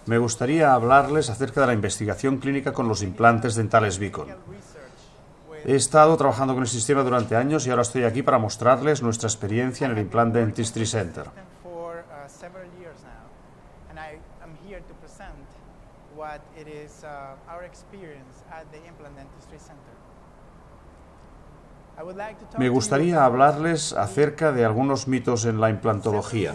Me gustaría hablarles acerca de la investigación clínica con los implantes dentales Beacon. He estado trabajando con el sistema durante años y ahora estoy aquí para mostrarles nuestra experiencia en el Implant Dentistry Center. Me gustaría hablarles acerca de algunos mitos en la implantología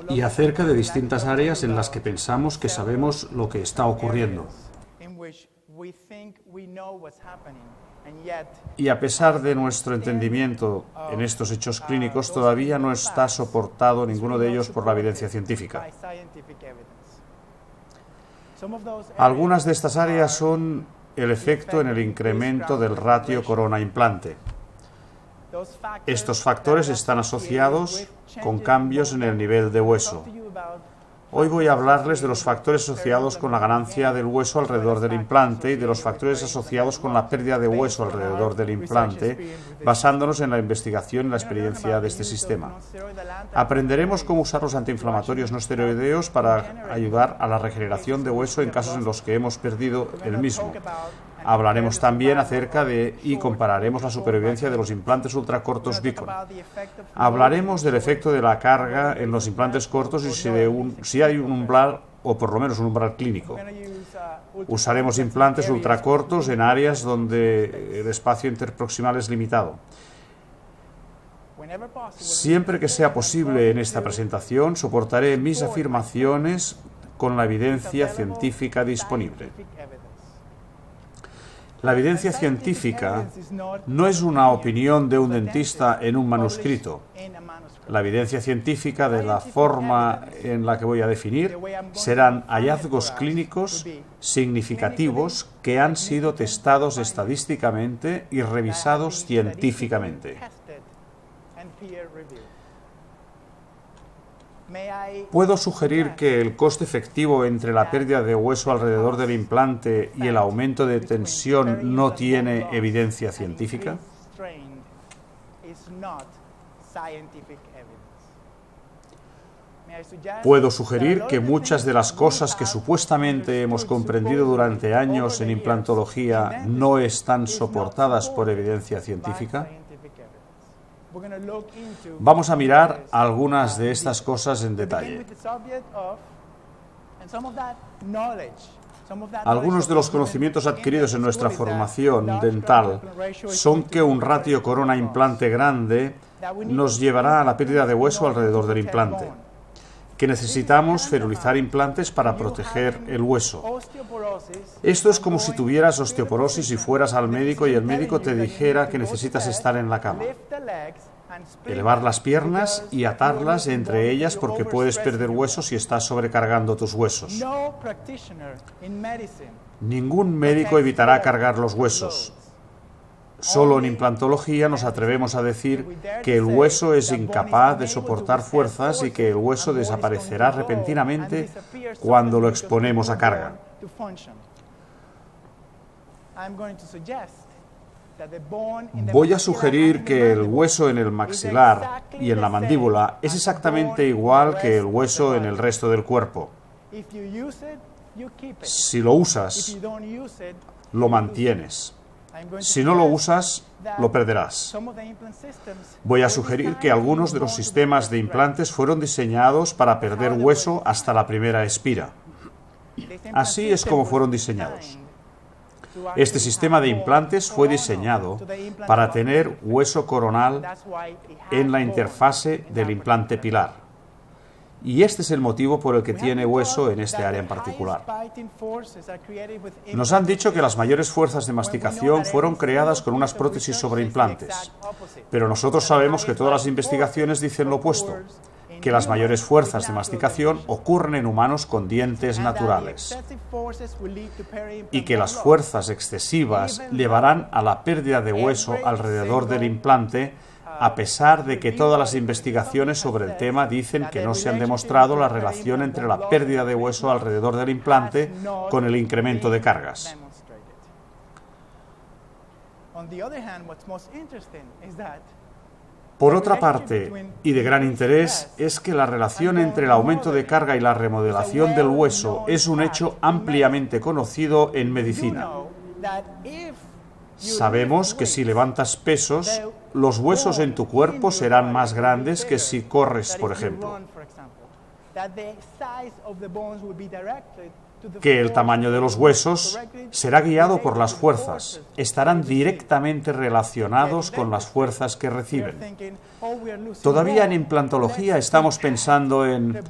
y acerca de distintas áreas en las que pensamos que sabemos lo que está ocurriendo. Y a pesar de nuestro entendimiento en estos hechos clínicos, todavía no está soportado ninguno de ellos por la evidencia científica. Algunas de estas áreas son el efecto en el incremento del ratio corona-implante. Estos factores están asociados con cambios en el nivel de hueso. Hoy voy a hablarles de los factores asociados con la ganancia del hueso alrededor del implante y de los factores asociados con la pérdida de hueso alrededor del implante, basándonos en la investigación y la experiencia de este sistema. Aprenderemos cómo usar los antiinflamatorios no esteroideos para ayudar a la regeneración de hueso en casos en los que hemos perdido el mismo. Hablaremos también acerca de y compararemos la supervivencia de los implantes ultracortos Beacon. Hablaremos del efecto de la carga en los implantes cortos y si hay un umbral o por lo menos un umbral clínico. Usaremos implantes ultracortos en áreas donde el espacio interproximal es limitado. Siempre que sea posible en esta presentación, soportaré mis afirmaciones con la evidencia científica disponible. La evidencia científica no es una opinión de un dentista en un manuscrito. La evidencia científica, de la forma en la que voy a definir, serán hallazgos clínicos significativos que han sido testados estadísticamente y revisados científicamente. ¿Puedo sugerir que el coste efectivo entre la pérdida de hueso alrededor del implante y el aumento de tensión no tiene evidencia científica? ¿Puedo sugerir que muchas de las cosas que supuestamente hemos comprendido durante años en implantología no están soportadas por evidencia científica? Vamos a mirar algunas de estas cosas en detalle. Algunos de los conocimientos adquiridos en nuestra formación dental son que un ratio corona-implante grande nos llevará a la pérdida de hueso alrededor del implante, que necesitamos ferulizar implantes para proteger el hueso. Esto es como si tuvieras osteoporosis y fueras al médico y el médico te dijera que necesitas estar en la cama. Elevar las piernas y atarlas entre ellas porque puedes perder hueso si estás sobrecargando tus huesos. Ningún médico evitará cargar los huesos. Solo en implantología nos atrevemos a decir que el hueso es incapaz de soportar fuerzas y que el hueso desaparecerá repentinamente cuando lo exponemos a carga. Voy a sugerir que el hueso en el maxilar y en la mandíbula es exactamente igual que el hueso en el resto del cuerpo. Si lo usas, lo mantienes. Si no lo usas, lo perderás. Voy a sugerir que algunos de los sistemas de implantes fueron diseñados para perder hueso hasta la primera espira. Así es como fueron diseñados. Este sistema de implantes fue diseñado para tener hueso coronal en la interfase del implante pilar. Y este es el motivo por el que tiene hueso en este área en particular. Nos han dicho que las mayores fuerzas de masticación fueron creadas con unas prótesis sobre implantes, pero nosotros sabemos que todas las investigaciones dicen lo opuesto, que las mayores fuerzas de masticación ocurren en humanos con dientes naturales y que las fuerzas excesivas llevarán a la pérdida de hueso alrededor del implante, a pesar de que todas las investigaciones sobre el tema dicen que no se han demostrado la relación entre la pérdida de hueso alrededor del implante con el incremento de cargas. Por otra parte, y de gran interés, es que la relación entre el aumento de carga y la remodelación del hueso es un hecho ampliamente conocido en medicina. Sabemos que si levantas pesos, los huesos en tu cuerpo serán más grandes que si corres, por ejemplo. Que el tamaño de los huesos será guiado por las fuerzas, estarán directamente relacionados con las fuerzas que reciben. Todavía en implantología estamos pensando en,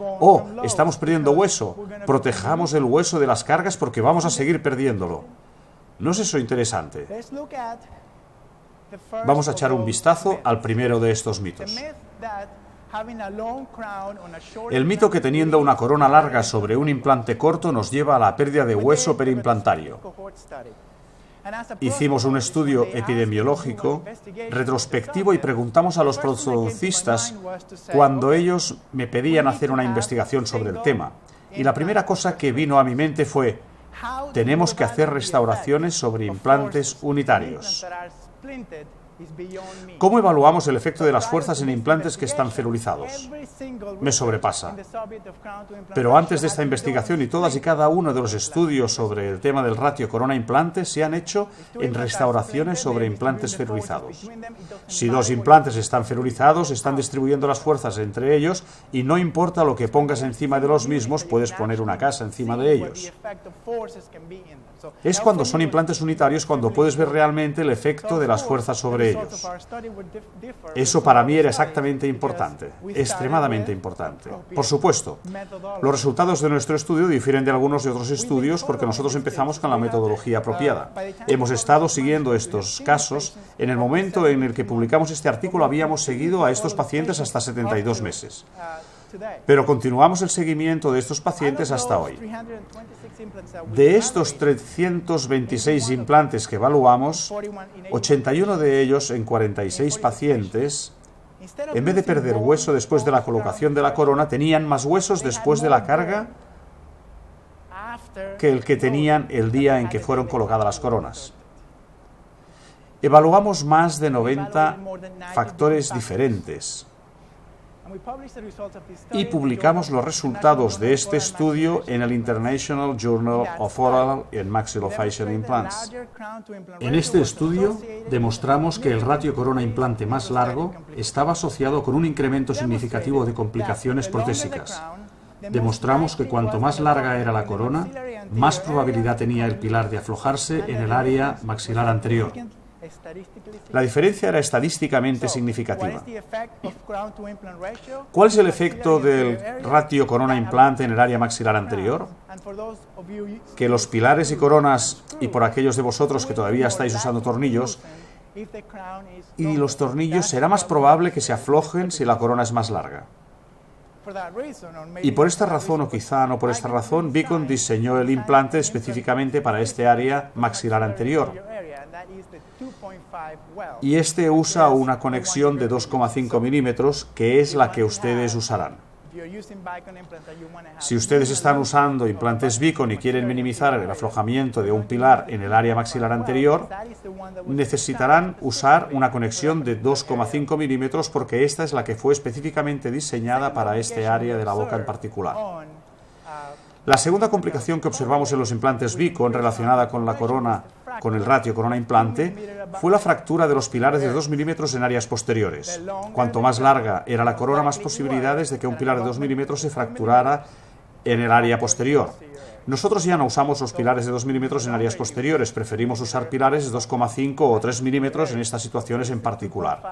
estamos perdiendo hueso, protejamos el hueso de las cargas porque vamos a seguir perdiéndolo. ¿No es eso interesante? Vamos a echar un vistazo al primero de estos mitos. El mito que teniendo una corona larga sobre un implante corto nos lleva a la pérdida de hueso perimplantario. Hicimos un estudio epidemiológico retrospectivo y preguntamos a los prostodoncistas cuando ellos me pedían hacer una investigación sobre el tema. Y la primera cosa que vino a mi mente fue: tenemos que hacer restauraciones sobre implantes unitarios. ¿Cómo evaluamos el efecto de las fuerzas en implantes que están ferulizados? Me sobrepasa. Pero antes de esta investigación y todas y cada uno de los estudios sobre el tema del ratio corona-implante se han hecho en restauraciones sobre implantes ferulizados. Si dos implantes están ferulizados, están distribuyendo las fuerzas entre ellos y no importa lo que pongas encima de los mismos, puedes poner una casa encima de ellos. Es cuando son implantes unitarios cuando puedes ver realmente el efecto de las fuerzas sobre ellos. Eso para mí era exactamente importante, extremadamente importante. Por supuesto, los resultados de nuestro estudio difieren de algunos de otros estudios porque nosotros empezamos con la metodología apropiada. Hemos estado siguiendo estos casos. En el momento en el que publicamos este artículo habíamos seguido a estos pacientes hasta 72 meses. Pero continuamos el seguimiento de estos pacientes hasta hoy. De estos 326 implantes que evaluamos, 81 de ellos en 46 pacientes, en vez de perder hueso después de la colocación de la corona, tenían más huesos después de la carga que el que tenían el día en que fueron colocadas las coronas. Evaluamos más de 90 factores diferentes y publicamos los resultados de este estudio en el International Journal of Oral and Maxillofacial Implants. En este estudio demostramos que el ratio corona-implante más largo estaba asociado con un incremento significativo de complicaciones protésicas. Demostramos que cuanto más larga era la corona, más probabilidad tenía el pilar de aflojarse en el área maxilar anterior. La diferencia era estadísticamente significativa. ¿Cuál es el efecto del ratio corona-implante en el área maxilar anterior? Que los pilares y coronas, y por aquellos de vosotros que todavía estáis usando tornillos, y los tornillos será más probable que se aflojen si la corona es más larga. Y por esta razón, o quizá no por esta razón, Beacon diseñó el implante específicamente para este área maxilar anterior. Y este usa una conexión de 2,5 milímetros, que es la que ustedes usarán. Si ustedes están usando implantes Beacon y quieren minimizar el aflojamiento de un pilar en el área maxilar anterior, necesitarán usar una conexión de 2,5 milímetros porque esta es la que fue específicamente diseñada para este área de la boca en particular. La segunda complicación que observamos en los implantes Beacon relacionada con la corona, con el ratio corona-implante, fue la fractura de los pilares de 2 milímetros en áreas posteriores. Cuanto más larga era la corona, más posibilidades de que un pilar de 2 milímetros se fracturara en el área posterior. Nosotros ya no usamos los pilares de 2 milímetros en áreas posteriores, preferimos usar pilares de 2,5 o 3 milímetros en estas situaciones en particular.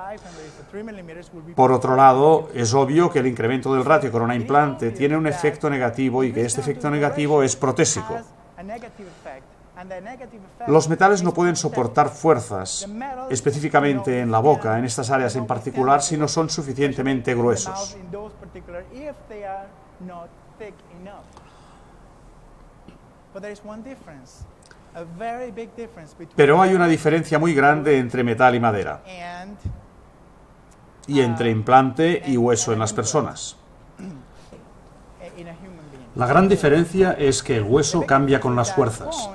Por otro lado, es obvio que el incremento del ratio corona-implante tiene un efecto negativo y que este efecto negativo es protésico. Los metales no pueden soportar fuerzas, específicamente en la boca, en estas áreas en particular, si no son suficientemente gruesos. Pero hay una diferencia muy grande entre metal y madera, y entre implante y hueso en las personas. La gran diferencia es que el hueso cambia con las fuerzas.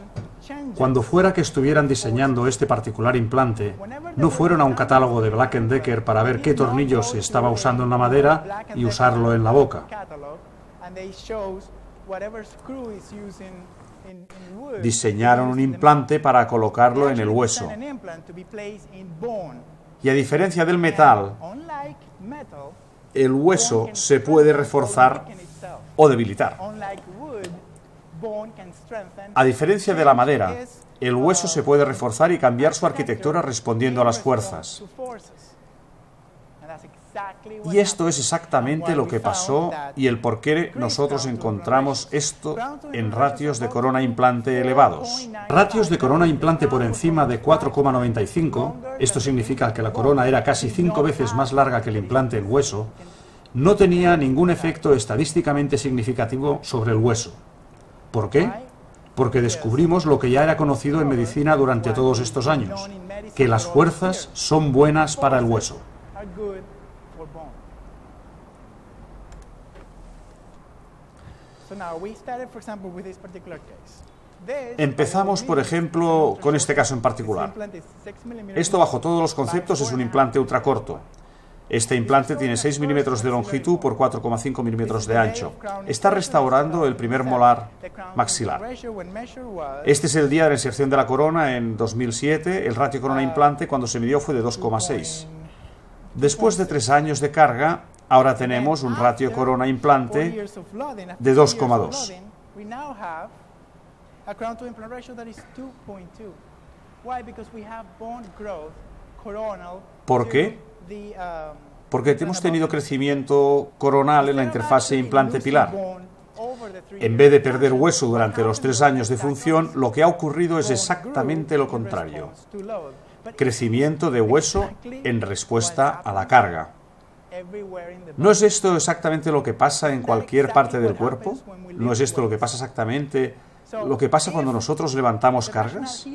Cuando fuera que estuvieran diseñando este particular implante, no fueron a un catálogo de Black & Decker para ver qué tornillo se estaba usando en la madera y usarlo en la boca. Diseñaron un implante para colocarlo en el hueso. Y a diferencia del metal, el hueso se puede reforzar o debilitar. A diferencia de la madera, el hueso se puede reforzar y cambiar su arquitectura respondiendo a las fuerzas. Y esto es exactamente lo que pasó y el por qué nosotros encontramos esto en ratios de corona implante elevados. Ratios de corona implante por encima de 4,95, esto significa que la corona era casi 5 veces más larga que el implante en hueso, no tenía ningún efecto estadísticamente significativo sobre el hueso. ¿Por qué? Porque descubrimos lo que ya era conocido en medicina durante todos estos años, que las fuerzas son buenas para el hueso. Empezamos, por ejemplo, con este caso en particular. Esto, bajo todos los conceptos, es un implante ultracorto. Este implante tiene 6 milímetros de longitud por 4,5 milímetros de ancho. Está restaurando el primer molar maxilar. Este es el día de la inserción de la corona en 2007. El ratio corona implante cuando se midió fue de 2,6. Después de 3 años de carga, ahora tenemos un ratio corona implante de 2,2. ¿Por qué? Porque hemos tenido crecimiento coronal en la interfase implante-pilar. En vez de perder hueso durante los 3 años de función, lo que ha ocurrido es exactamente lo contrario. Crecimiento de hueso en respuesta a la carga. ¿No es esto exactamente lo que pasa en cualquier parte del cuerpo? ¿No es esto lo que pasa exactamente lo que pasa cuando nosotros levantamos cargas?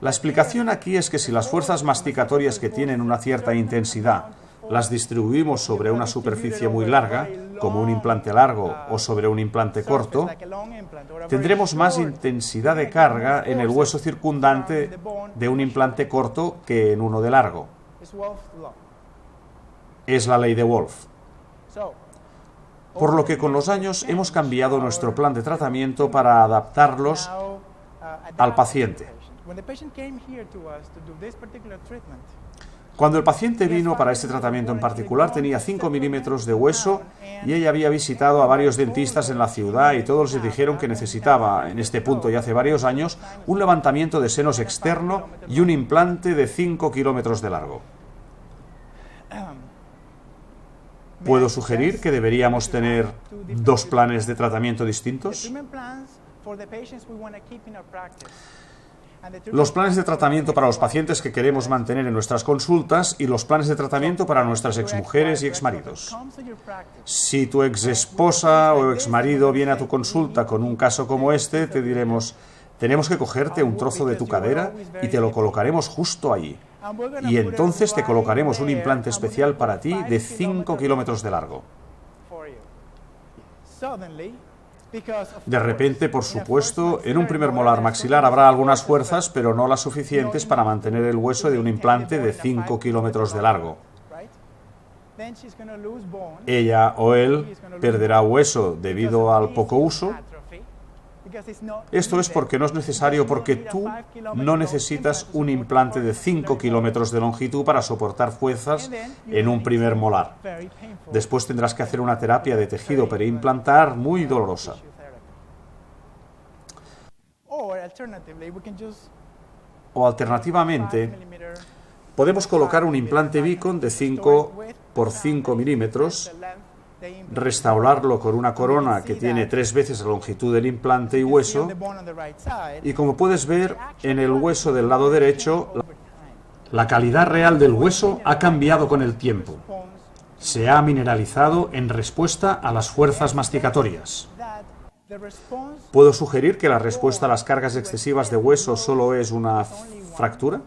La explicación aquí es que si las fuerzas masticatorias que tienen una cierta intensidad las distribuimos sobre una superficie muy larga, como un implante largo o sobre un implante corto, tendremos más intensidad de carga en el hueso circundante de un implante corto que en uno de largo. Es la ley de Wolf. Por lo que con los años hemos cambiado nuestro plan de tratamiento para adaptarlos al paciente. Cuando el paciente vino para este tratamiento en particular tenía 5 milímetros de hueso y ella había visitado a varios dentistas en la ciudad y todos les dijeron que necesitaba, en este punto y hace varios años, un levantamiento de senos externo y un implante de 5 kilómetros de largo. ¿Puedo sugerir que deberíamos tener 2 planes de tratamiento distintos? Los planes de tratamiento para los pacientes que queremos mantener en nuestras consultas y los planes de tratamiento para nuestras exmujeres y exmaridos. Si tu exesposa o exmarido viene a tu consulta con un caso como este, te diremos: tenemos que cogerte un trozo de tu cadera y te lo colocaremos justo allí. Y entonces te colocaremos un implante especial para ti de 5 kilómetros de largo. De repente, por supuesto, en un primer molar maxilar habrá algunas fuerzas, pero no las suficientes para mantener el hueso de un implante de 5 kilómetros de largo. Ella o él perderá hueso debido al poco uso. Esto es porque no es necesario, porque tú no necesitas un implante de 5 kilómetros de longitud para soportar fuerzas en un primer molar. Después tendrás que hacer una terapia de tejido periimplantar muy dolorosa. O alternativamente, podemos colocar un implante Beacon de 5 por 5 milímetros, restaurarlo con una corona que tiene 3 veces la longitud del implante y hueso, y como puedes ver, en el hueso del lado derecho, la calidad real del hueso ha cambiado con el tiempo. Se ha mineralizado en respuesta a las fuerzas masticatorias. ¿Puedo sugerir que la respuesta a las cargas excesivas de hueso solo es una fractura?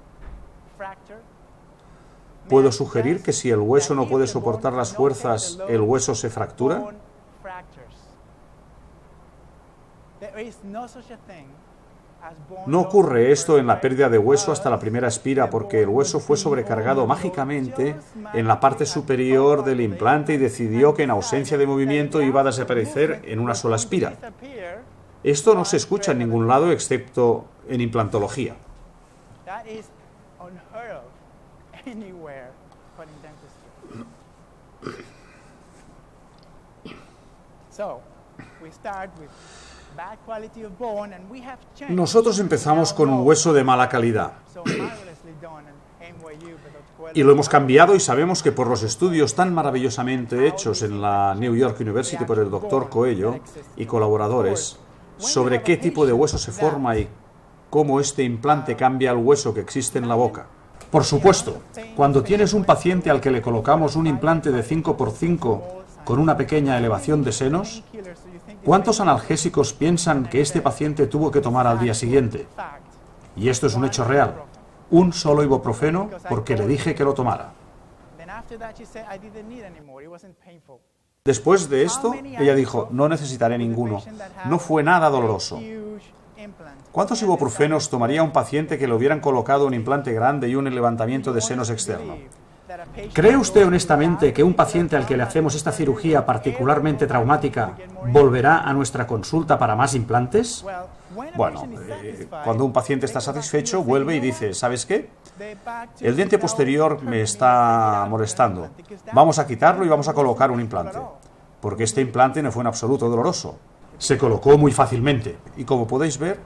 ¿Puedo sugerir que si el hueso no puede soportar las fuerzas, el hueso se fractura? No ocurre esto en la pérdida de hueso hasta la primera espira porque el hueso fue sobrecargado mágicamente en la parte superior del implante y decidió que en ausencia de movimiento iba a desaparecer en una sola espira. Esto no se escucha en ningún lado excepto en implantología. Nosotros empezamos con un hueso de mala calidad y lo hemos cambiado y sabemos que por los estudios tan maravillosamente hechos en la New York University por el Dr. Coelho y colaboradores sobre qué tipo de hueso se forma y cómo este implante cambia el hueso que existe en la boca. Por supuesto, cuando tienes un paciente al que le colocamos un implante de 5x5 con una pequeña elevación de senos, ¿cuántos analgésicos piensan que este paciente tuvo que tomar al día siguiente? Y esto es un hecho real. Un solo ibuprofeno porque le dije que lo tomara. Después de esto, ella dijo, no necesitaré ninguno. No fue nada doloroso. ¿Cuántos ibuprofenos tomaría un paciente que le hubieran colocado un implante grande y un levantamiento de senos externo? ¿Cree usted honestamente que un paciente al que le hacemos esta cirugía particularmente traumática volverá a nuestra consulta para más implantes? Bueno, cuando un paciente está satisfecho, vuelve y dice, ¿sabes qué? El diente posterior me está molestando. Vamos a quitarlo y vamos a colocar un implante. Porque este implante no fue en absoluto doloroso. Se colocó muy fácilmente. Y como podéis ver,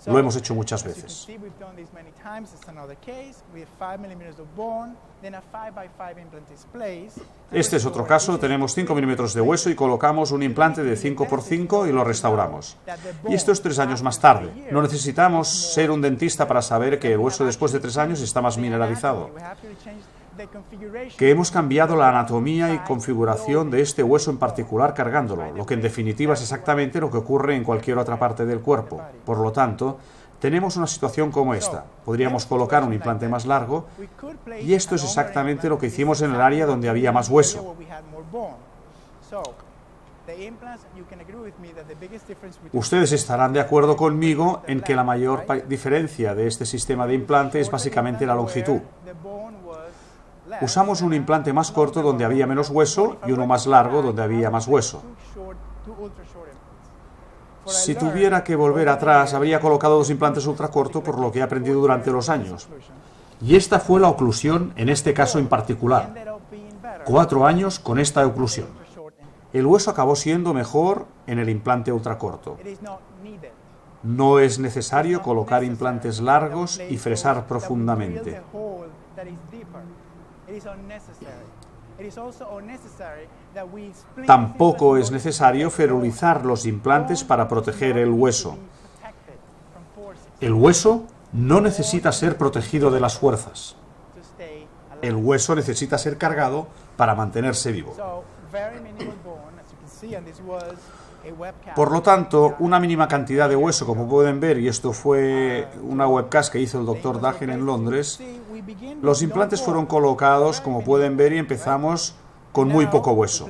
lo hemos hecho muchas veces. Este es otro caso, tenemos 5 milímetros de hueso y colocamos un implante de 5x5 y lo restauramos. Y esto es 3 años más tarde. No necesitamos ser un dentista para saber que el hueso después de 3 años está más mineralizado. Que hemos cambiado la anatomía y configuración de este hueso en particular cargándolo, lo que en definitiva es exactamente lo que ocurre en cualquier otra parte del cuerpo. Por lo tanto, tenemos una situación como esta. Podríamos colocar un implante más largo y esto es exactamente lo que hicimos en el área donde había más hueso. Ustedes estarán de acuerdo conmigo en que la mayor diferencia de este sistema de implante es básicamente la longitud. Usamos un implante más corto donde había menos hueso y uno más largo donde había más hueso. Si tuviera que volver atrás, habría colocado 2 implantes ultracortos por lo que he aprendido durante los años. Y esta fue la oclusión en este caso en particular. 4 años con esta oclusión. El hueso acabó siendo mejor en el implante ultracorto. No es necesario colocar implantes largos y fresar profundamente. Tampoco es necesario ferulizar los implantes para proteger el hueso. El hueso no necesita ser protegido de las fuerzas. El hueso necesita ser cargado para mantenerse vivo. Por lo tanto, una mínima cantidad de hueso, como pueden ver, y esto fue una webcast que hizo el Dr. Dagen en Londres, los implantes fueron colocados, como pueden ver, y empezamos con muy poco hueso.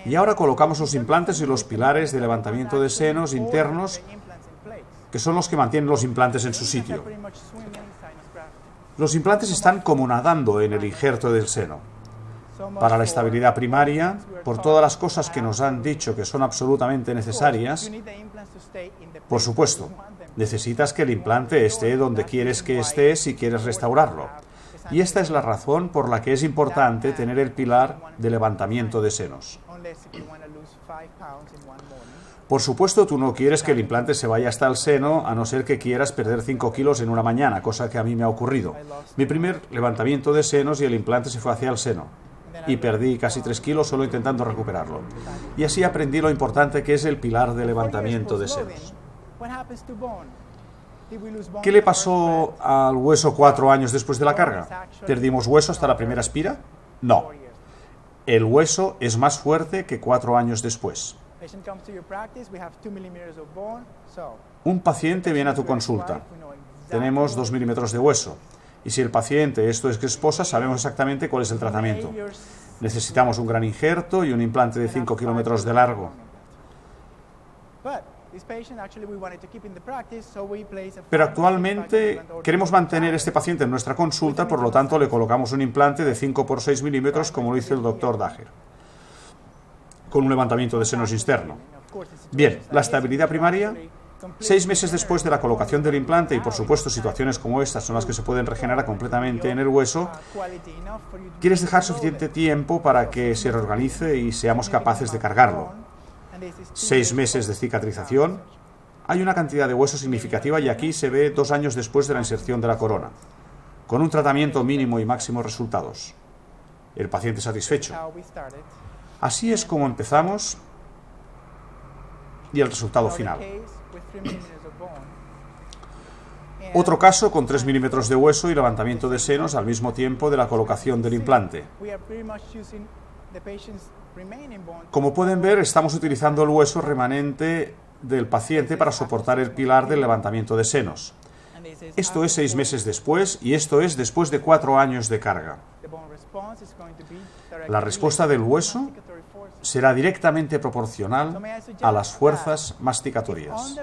Y ahora colocamos los implantes y los pilares de levantamiento de senos internos, que son los que mantienen los implantes en su sitio. Los implantes están como nadando en el injerto del seno. Para la estabilidad primaria, por todas las cosas que nos han dicho que son absolutamente necesarias, por supuesto, necesitas que el implante esté donde quieres que esté si quieres restaurarlo. Y esta es la razón por la que es importante tener el pilar de levantamiento de senos. Por supuesto, tú no quieres que el implante se vaya hasta el seno, a no ser que quieras perder 5 kilos en una mañana, cosa que a mí me ha ocurrido. Mi primer levantamiento de senos y el implante se fue hacia el seno. Y perdí casi 3 kilos solo intentando recuperarlo. Y así aprendí lo importante que es el pilar de levantamiento de senos. ¿Qué le pasó al hueso 4 años después de la carga? ¿Perdimos hueso hasta la primera espira? No. El hueso es más fuerte que 4 años después. Un paciente viene a tu consulta. Tenemos 2 milímetros de hueso. Y si el paciente esto es esposa, sabemos exactamente cuál es el tratamiento. Necesitamos un gran injerto y un implante de 5 kilómetros de largo. Pero actualmente queremos mantener este paciente en nuestra consulta, por lo tanto le colocamos un implante de 5 por 6 milímetros, como lo hizo el doctor Daher, con un levantamiento de senos externo. Bien, la estabilidad primaria, 6 meses después de la colocación del implante, y por supuesto situaciones como estas son las que se pueden regenerar completamente en el hueso, quieres dejar suficiente tiempo para que se reorganice y seamos capaces de cargarlo. 6 meses de cicatrización, hay una cantidad de hueso significativa y aquí se ve 2 años después de la inserción de la corona, con un tratamiento mínimo y máximos resultados. El paciente satisfecho. Así es como empezamos y el resultado final. Otro caso con 3 milímetros de hueso y levantamiento de senos al mismo tiempo de la colocación del implante. Como pueden ver, estamos utilizando el hueso remanente del paciente para soportar el pilar del levantamiento de senos. Esto es 6 meses después y esto es después de 4 años de carga. La respuesta del hueso será directamente proporcional a las fuerzas masticatorias.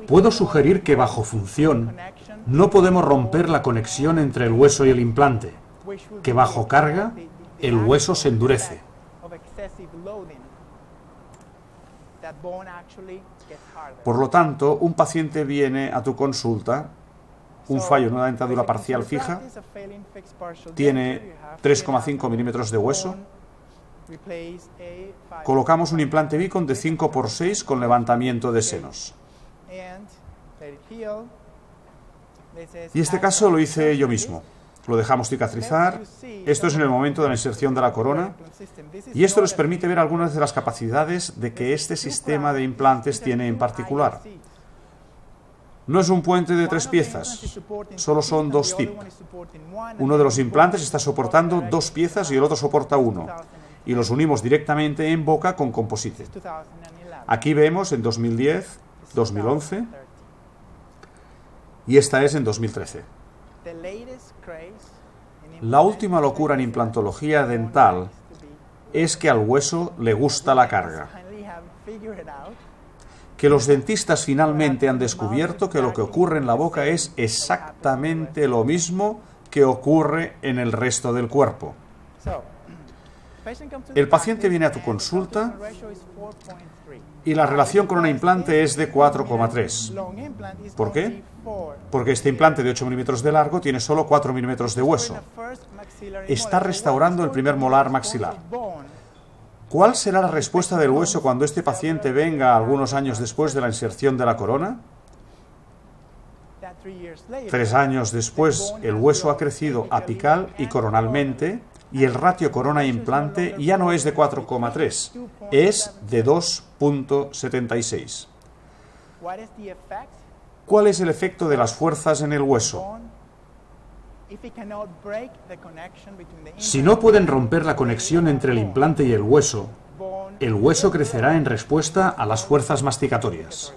Puedo sugerir que bajo función no podemos romper la conexión entre el hueso y el implante, que bajo carga el hueso se endurece. Por lo tanto, un paciente viene a tu consulta, un fallo en una dentadura parcial fija, tiene 3,5 milímetros de hueso, colocamos un implante Vicon de 5 por 6 con levantamiento de senos. Y este caso lo hice yo mismo. Lo dejamos cicatrizar. Esto es en el momento de la inserción de la corona. Y esto les permite ver algunas de las capacidades de que este sistema de implantes tiene en particular. No es un puente de 3 piezas, solo son 2 TIP. Uno de los implantes está soportando 2 piezas y el otro soporta 1. Y los unimos directamente en boca con composite. Aquí vemos en 2010, 2011 y esta es en 2013. La última locura en implantología dental es que al hueso le gusta la carga. Que los dentistas finalmente han descubierto que lo que ocurre en la boca es exactamente lo mismo que ocurre en el resto del cuerpo. El paciente viene a tu consulta y la relación con un implante es de 4,3. ¿Por qué? Porque este implante de 8 milímetros de largo tiene solo 4 milímetros de hueso. Está restaurando el primer molar maxilar. ¿Cuál será la respuesta del hueso cuando este paciente venga algunos años después de la inserción de la corona? 3 años después, el hueso ha crecido apical y coronalmente y el ratio corona-implante ya no es de 4,3, es de 2,76. ¿Cuál es el efecto de las fuerzas en el hueso? Si no pueden romper la conexión entre el implante y el hueso crecerá en respuesta a las fuerzas masticatorias.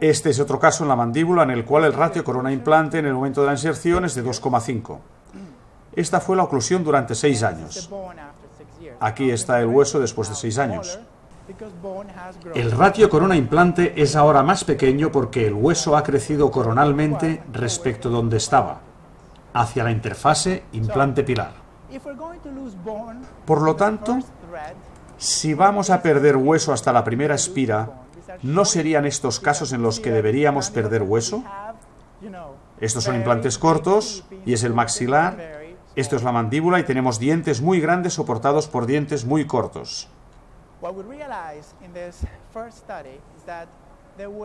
Este es otro caso en la mandíbula en el cual el ratio corona-implante en el momento de la inserción es de 2,5. Esta fue la oclusión durante 6 años. Aquí está el hueso después de 6 años. El ratio corona-implante es ahora más pequeño porque el hueso ha crecido coronalmente respecto a donde estaba, hacia la interfase implante-pilar. Por lo tanto, si vamos a perder hueso hasta la primera espira, ¿no serían estos casos en los que deberíamos perder hueso? Estos son implantes cortos y es el maxilar. Esto es la mandíbula y tenemos dientes muy grandes soportados por dientes muy cortos.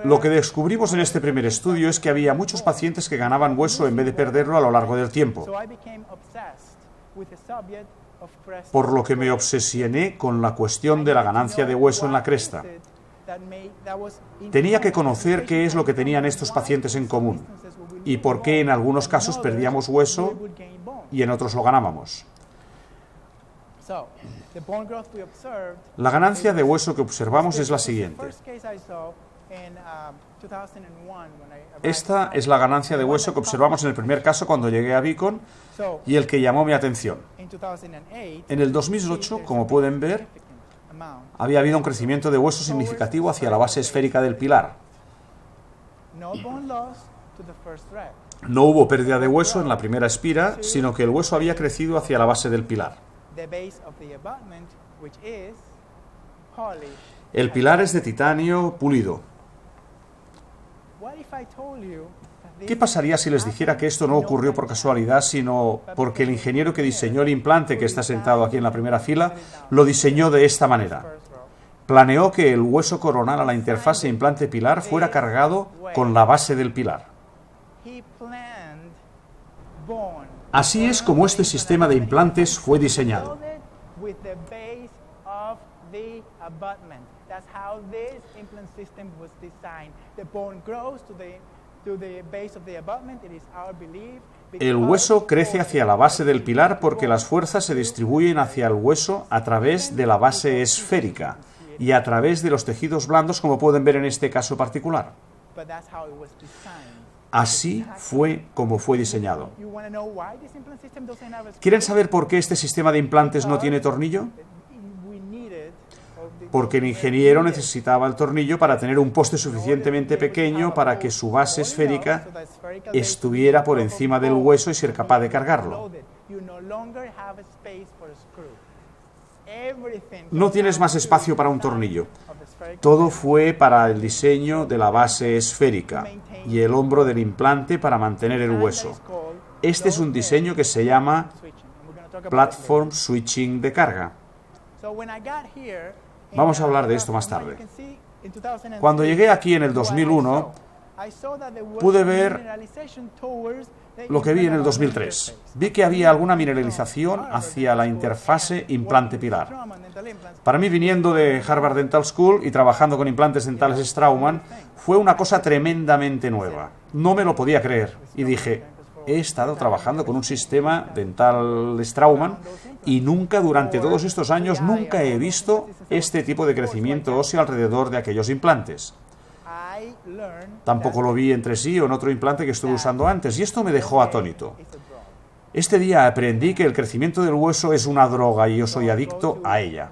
Lo que descubrimos en este primer estudio es que había muchos pacientes que ganaban hueso en vez de perderlo a lo largo del tiempo. Por lo que me obsesioné con la cuestión de la ganancia de hueso en la cresta. Tenía que conocer qué es lo que tenían estos pacientes en común y por qué en algunos casos perdíamos hueso y en otros lo ganábamos. La ganancia de hueso que observamos es la siguiente. Esta es la ganancia de hueso que observamos en el primer caso cuando llegué a Beacon y el que llamó mi atención. En el 2008, como pueden ver, había habido un crecimiento de hueso significativo hacia la base esférica del pilar. No hubo pérdida de hueso en la primera espira, sino que el hueso había crecido hacia la base del pilar. El pilar es de titanio pulido. ¿Qué pasaría si les dijera que esto no ocurrió por casualidad, sino porque el ingeniero que diseñó el implante, que está sentado aquí en la primera fila, lo diseñó de esta manera? Planeó que el hueso coronal a la interfase implante-pilar fuera cargado con la base del pilar. Así es como este sistema de implantes fue diseñado. El hueso crece hacia la base del pilar porque las fuerzas se distribuyen hacia el hueso a través de la base esférica y a través de los tejidos blandos, como pueden ver en este caso particular. Así fue como fue diseñado. ¿Quieren saber por qué este sistema de implantes no tiene tornillo? Porque el ingeniero necesitaba el tornillo para tener un poste suficientemente pequeño para que su base esférica estuviera por encima del hueso y ser capaz de cargarlo. No tienes más espacio para un tornillo. Todo fue para el diseño de la base esférica y el hombro del implante para mantener el hueso. Este es un diseño que se llama Platform Switching de carga. Vamos a hablar de esto más tarde. Cuando llegué aquí en el 2001, pude ver lo que vi en el 2003. Vi que había alguna mineralización hacia la interfase implante-pilar. Para mí, viniendo de Harvard Dental School y trabajando con implantes dentales Straumann, fue una cosa tremendamente nueva. No me lo podía creer y dije, he estado trabajando con un sistema dental Straumann y nunca, durante todos estos años, nunca he visto este tipo de crecimiento óseo alrededor de aquellos implantes. Tampoco lo vi entre sí o en otro implante que estuve usando antes, y esto me dejó atónito. Este día aprendí que el crecimiento del hueso es una droga y yo soy adicto a ella.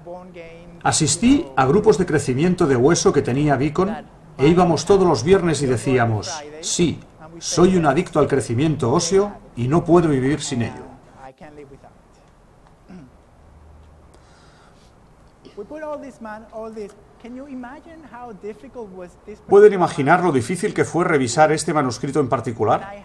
Asistí a grupos de crecimiento de hueso que tenía Beacon e íbamos todos los viernes y decíamos, sí, soy un adicto al crecimiento óseo y no puedo vivir sin ello. ¿Pueden imaginar lo difícil que fue revisar este manuscrito en particular?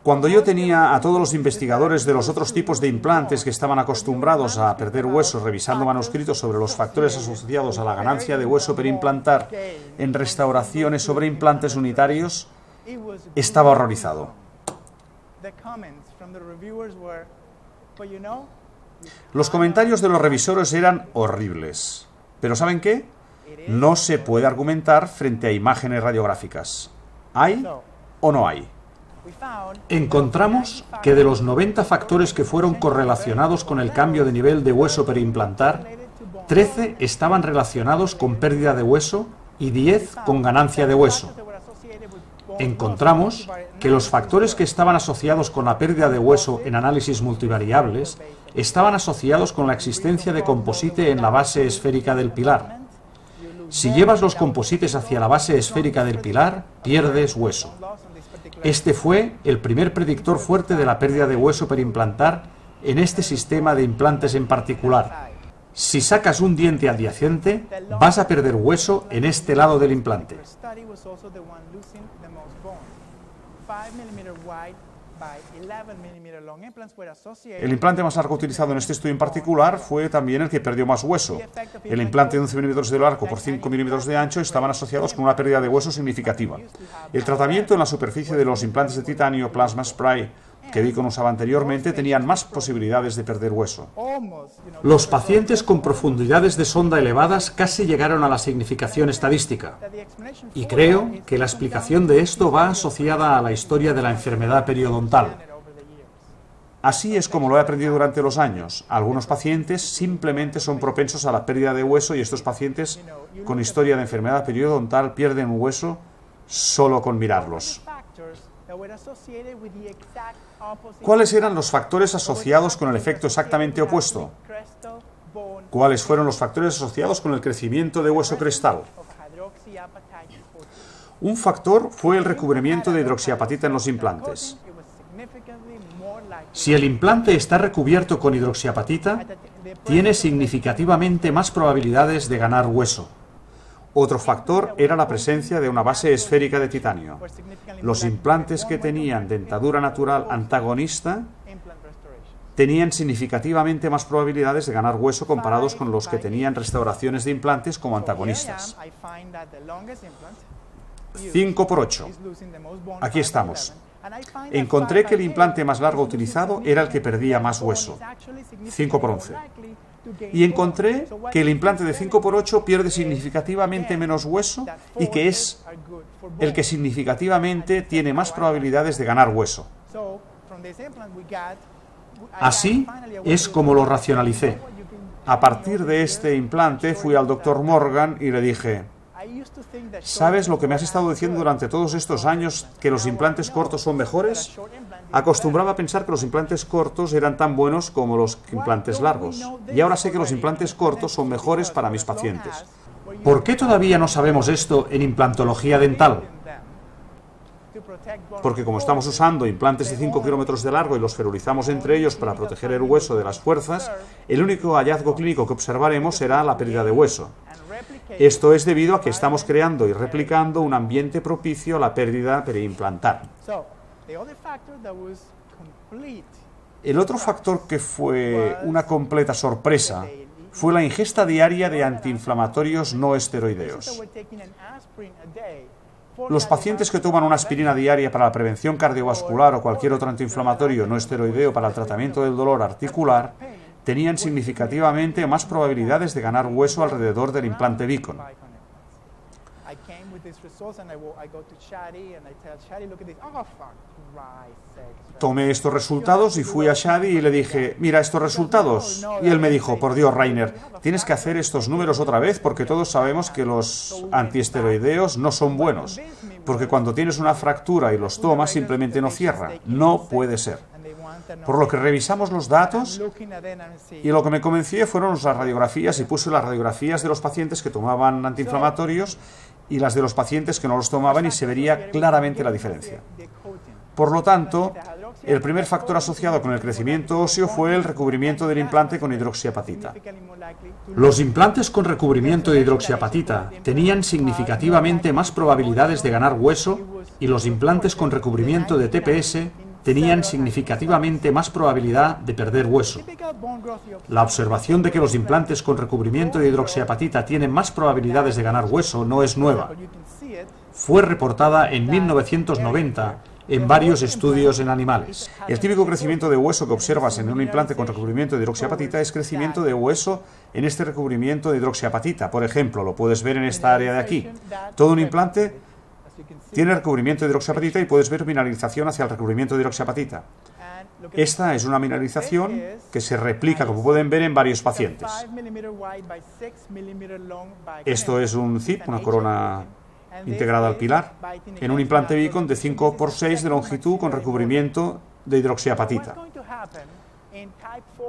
Cuando yo tenía a todos los investigadores de los otros tipos de implantes que estaban acostumbrados a perder huesos revisando manuscritos sobre los factores asociados a la ganancia de hueso perimplantar en restauraciones sobre implantes unitarios, estaba horrorizado. Los comentarios de los revisores eran horribles. Pero ¿saben qué? No se puede argumentar frente a imágenes radiográficas. ¿Hay o no hay? Encontramos que de los 90 factores que fueron correlacionados con el cambio de nivel de hueso perimplantar, 13 estaban relacionados con pérdida de hueso y 10 con ganancia de hueso. Encontramos que los factores que estaban asociados con la pérdida de hueso en análisis multivariables estaban asociados con la existencia de composite en la base esférica del pilar. Si llevas los composites hacia la base esférica del pilar, pierdes hueso. Este fue el primer predictor fuerte de la pérdida de hueso perimplantar en este sistema de implantes en particular. Si sacas un diente adyacente, vas a perder hueso en este lado del implante. El implante más largo utilizado en este estudio en particular fue también el que perdió más hueso. El implante de 11 milímetros de largo por 5 milímetros de ancho estaban asociados con una pérdida de hueso significativa. El tratamiento en la superficie de los implantes de titanio Plasma Spray que Beacon usaba anteriormente tenían más posibilidades de perder hueso. Los pacientes con profundidades de sonda elevadas casi llegaron a la significación estadística. Y creo que la explicación de esto va asociada a la historia de la enfermedad periodontal. Así es como lo he aprendido durante los años. Algunos pacientes simplemente son propensos a la pérdida de hueso y estos pacientes con historia de enfermedad periodontal pierden un hueso solo con mirarlos. ¿Cuáles eran los factores asociados con el efecto exactamente opuesto? ¿Cuáles fueron los factores asociados con el crecimiento de hueso crestal? Un factor fue el recubrimiento de hidroxiapatita en los implantes. Si el implante está recubierto con hidroxiapatita, tiene significativamente más probabilidades de ganar hueso. Otro factor era la presencia de una base esférica de titanio. Los implantes que tenían dentadura natural antagonista tenían significativamente más probabilidades de ganar hueso comparados con los que tenían restauraciones de implantes como antagonistas. 5×8. Aquí estamos. Encontré que el implante más largo utilizado era el que perdía más hueso. 5×11. Y encontré que el implante de 5×8 pierde significativamente menos hueso y que es el que significativamente tiene más probabilidades de ganar hueso. Así es como lo racionalicé. A partir de este implante fui al Dr. Morgan y le dije: ¿sabes lo que me has estado diciendo durante todos estos años, que los implantes cortos son mejores? Acostumbraba a pensar que los implantes cortos eran tan buenos como los implantes largos. Y ahora sé que los implantes cortos son mejores para mis pacientes. ¿Por qué todavía no sabemos esto en implantología dental? Porque como estamos usando implantes de 5 kilómetros de largo y los ferulizamos entre ellos para proteger el hueso de las fuerzas, el único hallazgo clínico que observaremos será la pérdida de hueso. Esto es debido a que estamos creando y replicando un ambiente propicio a la pérdida periimplantar. El otro factor que fue una completa sorpresa fue la ingesta diaria de antiinflamatorios no esteroideos. Los pacientes que toman una aspirina diaria para la prevención cardiovascular o cualquier otro antiinflamatorio no esteroideo para el tratamiento del dolor articular tenían significativamente más probabilidades de ganar hueso alrededor del implante Beacon. Tomé estos resultados y fui a Shadi y le dije: mira estos resultados. Y él me dijo: por Dios, Rainer, tienes que hacer estos números otra vez porque todos sabemos que los antiesteroideos no son buenos. Porque cuando tienes una fractura y los tomas simplemente no cierra. No puede ser. Por lo que revisamos los datos y lo que me convencí fueron las radiografías y puse las radiografías de los pacientes que tomaban antiinflamatorios y las de los pacientes que no los tomaban y se vería claramente la diferencia. Por lo tanto, el primer factor asociado con el crecimiento óseo fue el recubrimiento del implante con hidroxiapatita. Los implantes con recubrimiento de hidroxiapatita tenían significativamente más probabilidades de ganar hueso y los implantes con recubrimiento de TPS tenían significativamente más probabilidad de perder hueso. La observación de que los implantes con recubrimiento de hidroxiapatita tienen más probabilidades de ganar hueso no es nueva. Fue reportada en 1990 en varios estudios en animales. El típico crecimiento de hueso que observas en un implante con recubrimiento de hidroxiapatita es crecimiento de hueso en este recubrimiento de hidroxiapatita. Por ejemplo, lo puedes ver en esta área de aquí. Todo un implante tiene recubrimiento de hidroxiapatita y puedes ver mineralización hacia el recubrimiento de hidroxiapatita. Esta es una mineralización que se replica, como pueden ver, en varios pacientes. Esto es un CIP, una corona integrada al pilar, en un implante Beacon de 5×6 de longitud con recubrimiento de hidroxiapatita.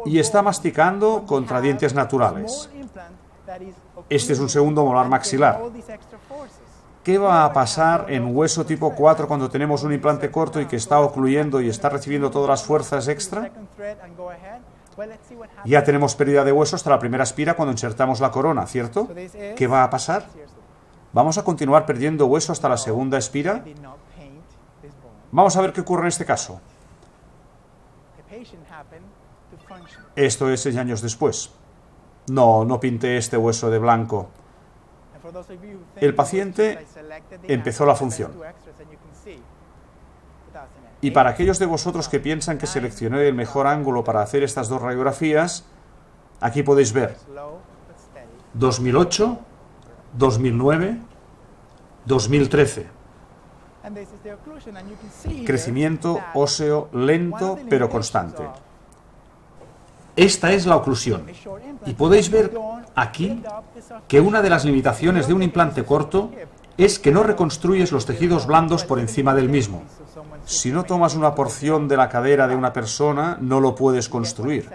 Y está masticando contra dientes naturales. Este es un segundo molar maxilar. ¿Qué va a pasar en hueso tipo 4 cuando tenemos un implante corto y que está ocluyendo y está recibiendo todas las fuerzas extra? Ya tenemos pérdida de hueso hasta la primera espira cuando insertamos la corona, ¿cierto? ¿Qué va a pasar? ¿Vamos a continuar perdiendo hueso hasta la segunda espira? Vamos a ver qué ocurre en este caso. Esto es 6 años después. No pinté este hueso de blanco. El paciente empezó la función. Y para aquellos de vosotros que piensan que seleccioné el mejor ángulo para hacer estas dos radiografías, aquí podéis ver 2008, 2009, 2013. Crecimiento óseo lento pero constante. Esta es la oclusión. Y podéis ver aquí que una de las limitaciones de un implante corto es que no reconstruyes los tejidos blandos por encima del mismo. Si no tomas una porción de la cadera de una persona, no lo puedes construir.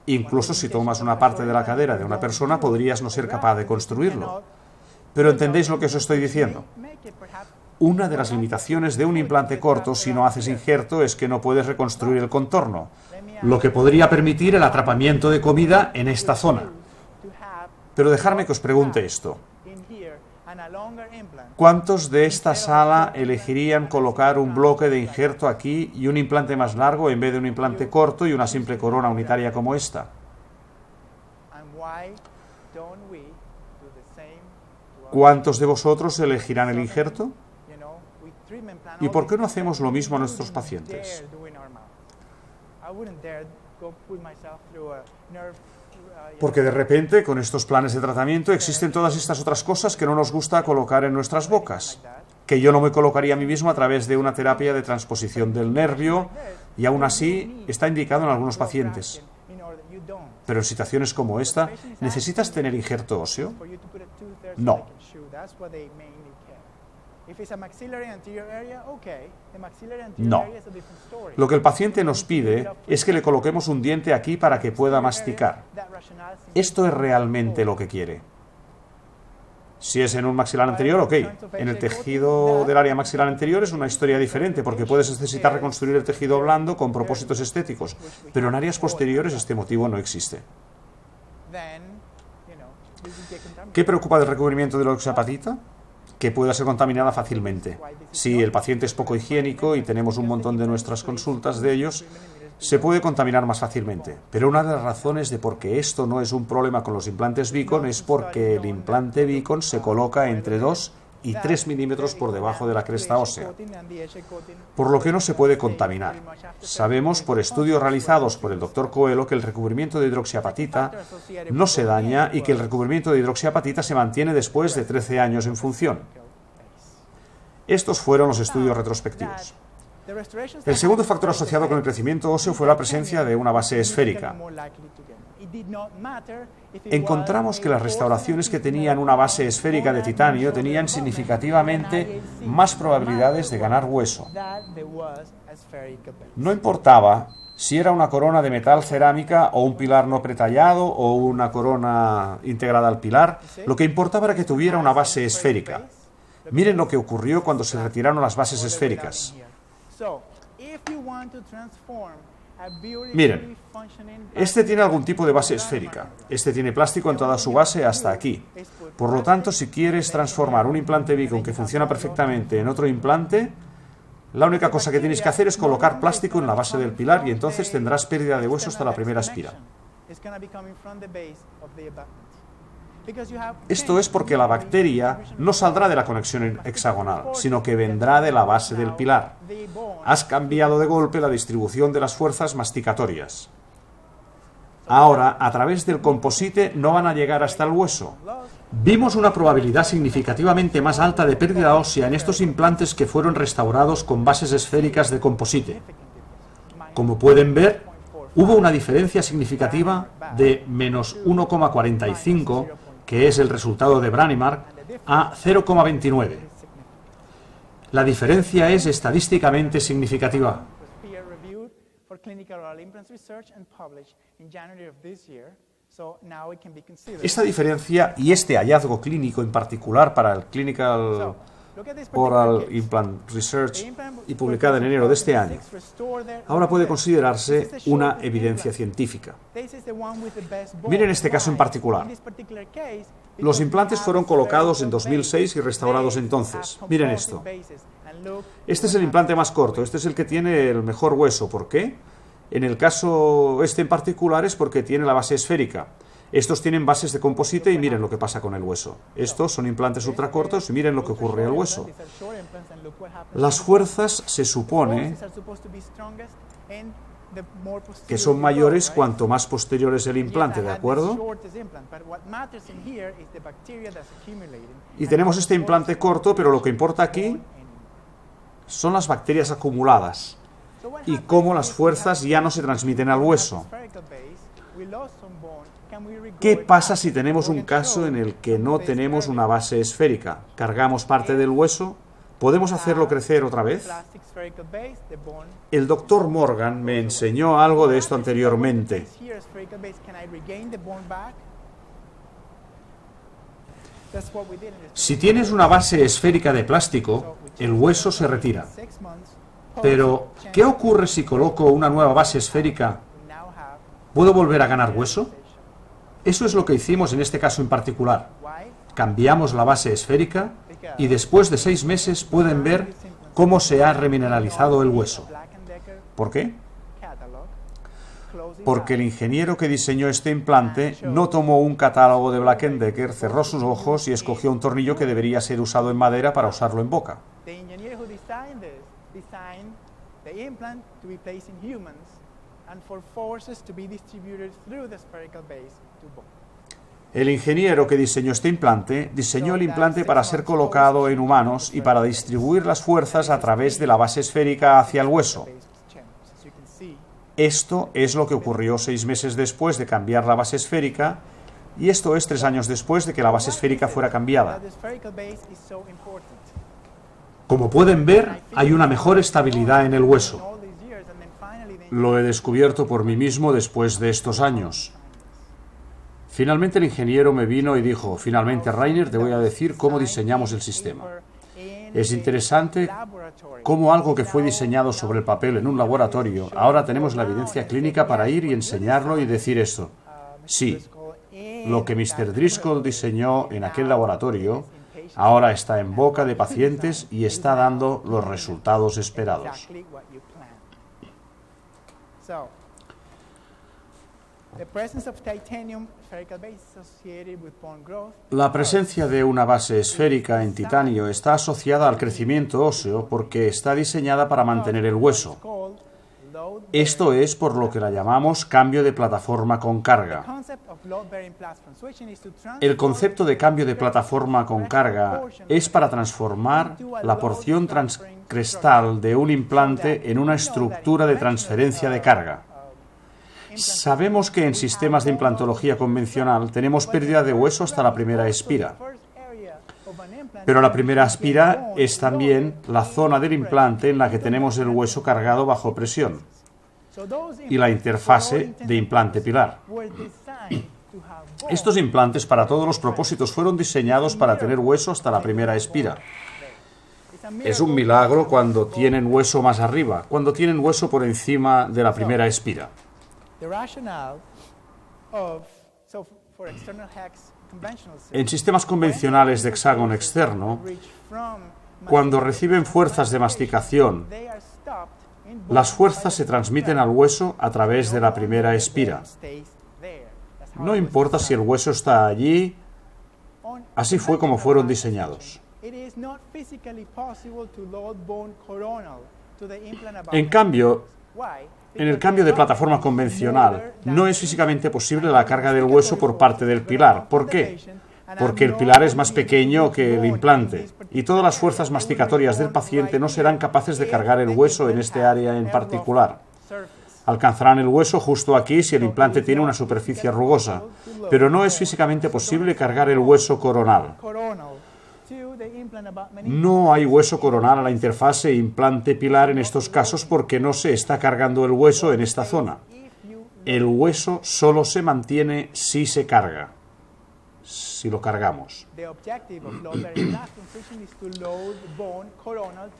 Incluso si tomas una parte de la cadera de una persona, podrías no ser capaz de construirlo. Pero ¿entendéis lo que os estoy diciendo? Una de las limitaciones de un implante corto, si no haces injerto, es que no puedes reconstruir el contorno, lo que podría permitir el atrapamiento de comida en esta zona. Pero dejadme que os pregunte esto. ¿Cuántos de esta sala elegirían colocar un bloque de injerto aquí y un implante más largo en vez de un implante corto y una simple corona unitaria como esta? ¿Cuántos de vosotros elegirán el injerto? ¿Y por qué no hacemos lo mismo a nuestros pacientes? Porque de repente, con estos planes de tratamiento, existen todas estas otras cosas que no nos gusta colocar en nuestras bocas, que yo no me colocaría a mí mismo a través de una terapia de transposición del nervio, y aún así está indicado en algunos pacientes. Pero en situaciones como esta, ¿necesitas tener injerto óseo? No. No. Lo que el paciente nos pide es que le coloquemos un diente aquí para que pueda masticar. Esto es realmente lo que quiere. Si es en un maxilar anterior, ok. En el tejido del área maxilar anterior es una historia diferente, porque puedes necesitar reconstruir el tejido blando con propósitos estéticos, pero en áreas posteriores este motivo no existe. ¿Qué preocupa del recubrimiento de la hidroxiapatita? Que pueda ser contaminada fácilmente. Si el paciente es poco higiénico y tenemos un montón de nuestras consultas de ellos, se puede contaminar más fácilmente. Pero una de las razones de por qué esto no es un problema con los implantes Vicon es porque el implante Vicon se coloca entre 2 y 3 milímetros por debajo de la cresta ósea, por lo que no se puede contaminar. Sabemos por estudios realizados por el Dr. Coelho que el recubrimiento de hidroxiapatita no se daña y que el recubrimiento de hidroxiapatita se mantiene después de 13 años en función. Estos fueron los estudios retrospectivos. El segundo factor asociado con el crecimiento óseo fue la presencia de una base esférica. Encontramos que las restauraciones que tenían una base esférica de titanio tenían significativamente más probabilidades de ganar hueso. No importaba si era una corona de metal cerámica o un pilar no pretallado o una corona integrada al pilar, lo que importaba era que tuviera una base esférica. Miren lo que ocurrió cuando se retiraron las bases esféricas. Miren, este tiene algún tipo de base esférica. Este tiene plástico en toda su base hasta aquí. Por lo tanto, si quieres transformar un implante Vicon que funciona perfectamente en otro implante, la única cosa que tienes que hacer es colocar plástico en la base del pilar y entonces tendrás pérdida de hueso hasta la primera espira. Esto es porque la bacteria no saldrá de la conexión hexagonal, sino que vendrá de la base del pilar. Has cambiado de golpe la distribución de las fuerzas masticatorias. Ahora, a través del composite no van a llegar hasta el hueso. Vimos una probabilidad significativamente más alta de pérdida ósea en estos implantes que fueron restaurados con bases esféricas de composite. Como pueden ver, hubo una diferencia significativa de menos 1,45, que es el resultado de Brånemark, a 0,29. La diferencia es estadísticamente significativa. Esta diferencia y este hallazgo clínico en particular para el Clinical Oral Implant Research y publicada en enero de este año, ahora puede considerarse una evidencia científica. Miren este caso en particular. Los implantes fueron colocados en 2006 y restaurados entonces. Miren esto. Este es el implante más corto, este es el que tiene el mejor hueso. ¿Por qué? En el caso este en particular es porque tiene la base esférica. Estos tienen bases de composite y miren lo que pasa con el hueso. Estos son implantes ultracortos y miren lo que ocurre al hueso. Las fuerzas se supone que son mayores cuanto más posterior es el implante, ¿de acuerdo? Y tenemos este implante corto, pero lo que importa aquí son las bacterias acumuladas y cómo las fuerzas ya no se transmiten al hueso. ¿Qué pasa si tenemos un caso en el que no tenemos una base esférica? ¿Cargamos parte del hueso? ¿Podemos hacerlo crecer otra vez? El doctor Morgan me enseñó algo de esto anteriormente. Si tienes una base esférica de plástico, el hueso se retira. Pero, ¿qué ocurre si coloco una nueva base esférica? ¿Puedo volver a ganar hueso? Eso es lo que hicimos en este caso en particular. Cambiamos la base esférica y después de 6 meses pueden ver cómo se ha remineralizado el hueso. ¿Por qué? Porque el ingeniero que diseñó este implante no tomó un catálogo de Black & Decker, cerró sus ojos y escogió un tornillo que debería ser usado en madera para usarlo en boca. El ingeniero que diseñó este implante diseñó el implante para ser colocado en humanos y para distribuir las fuerzas a través de la base esférica hacia el hueso. Esto es lo que ocurrió 6 meses después de cambiar la base esférica, y esto es 3 años después de que la base esférica fuera cambiada. Como pueden ver, hay una mejor estabilidad en el hueso. Lo he descubierto por mí mismo después de estos años. Finalmente el ingeniero me vino y dijo: finalmente, Rainer, te voy a decir cómo diseñamos el sistema. Es interesante cómo algo que fue diseñado sobre el papel en un laboratorio, ahora tenemos la evidencia clínica para ir y enseñarlo y decir esto. Sí, lo que Mr. Driscoll diseñó en aquel laboratorio ahora está en boca de pacientes y está dando los resultados esperados. La presencia de una base esférica en titanio está asociada al crecimiento óseo porque está diseñada para mantener el hueso. Esto es por lo que la llamamos cambio de plataforma con carga. El concepto de cambio de plataforma con carga es para transformar la porción transcrestal de un implante en una estructura de transferencia de carga. Sabemos que en sistemas de implantología convencional tenemos pérdida de hueso hasta la primera espira. Pero la primera espira es también la zona del implante en la que tenemos el hueso cargado bajo presión y la interfase de implante pilar. Estos implantes para todos los propósitos fueron diseñados para tener hueso hasta la primera espira. Es un milagro cuando tienen hueso más arriba, cuando tienen hueso por encima de la primera espira. En sistemas convencionales de hexágono externo, cuando reciben fuerzas de masticación, las fuerzas se transmiten al hueso a través de la primera espira. No importa si el hueso está allí, así fue como fueron diseñados. En cambio, en el cambio de plataforma convencional, no es físicamente posible la carga del hueso por parte del pilar. ¿Por qué? Porque el pilar es más pequeño que el implante, y todas las fuerzas masticatorias del paciente no serán capaces de cargar el hueso en este área en particular. Alcanzarán el hueso justo aquí si el implante tiene una superficie rugosa, pero no es físicamente posible cargar el hueso coronal. No hay hueso coronal a la interfase implante pilar en estos casos porque no se está cargando el hueso en esta zona. El hueso solo se mantiene si se carga, si lo cargamos.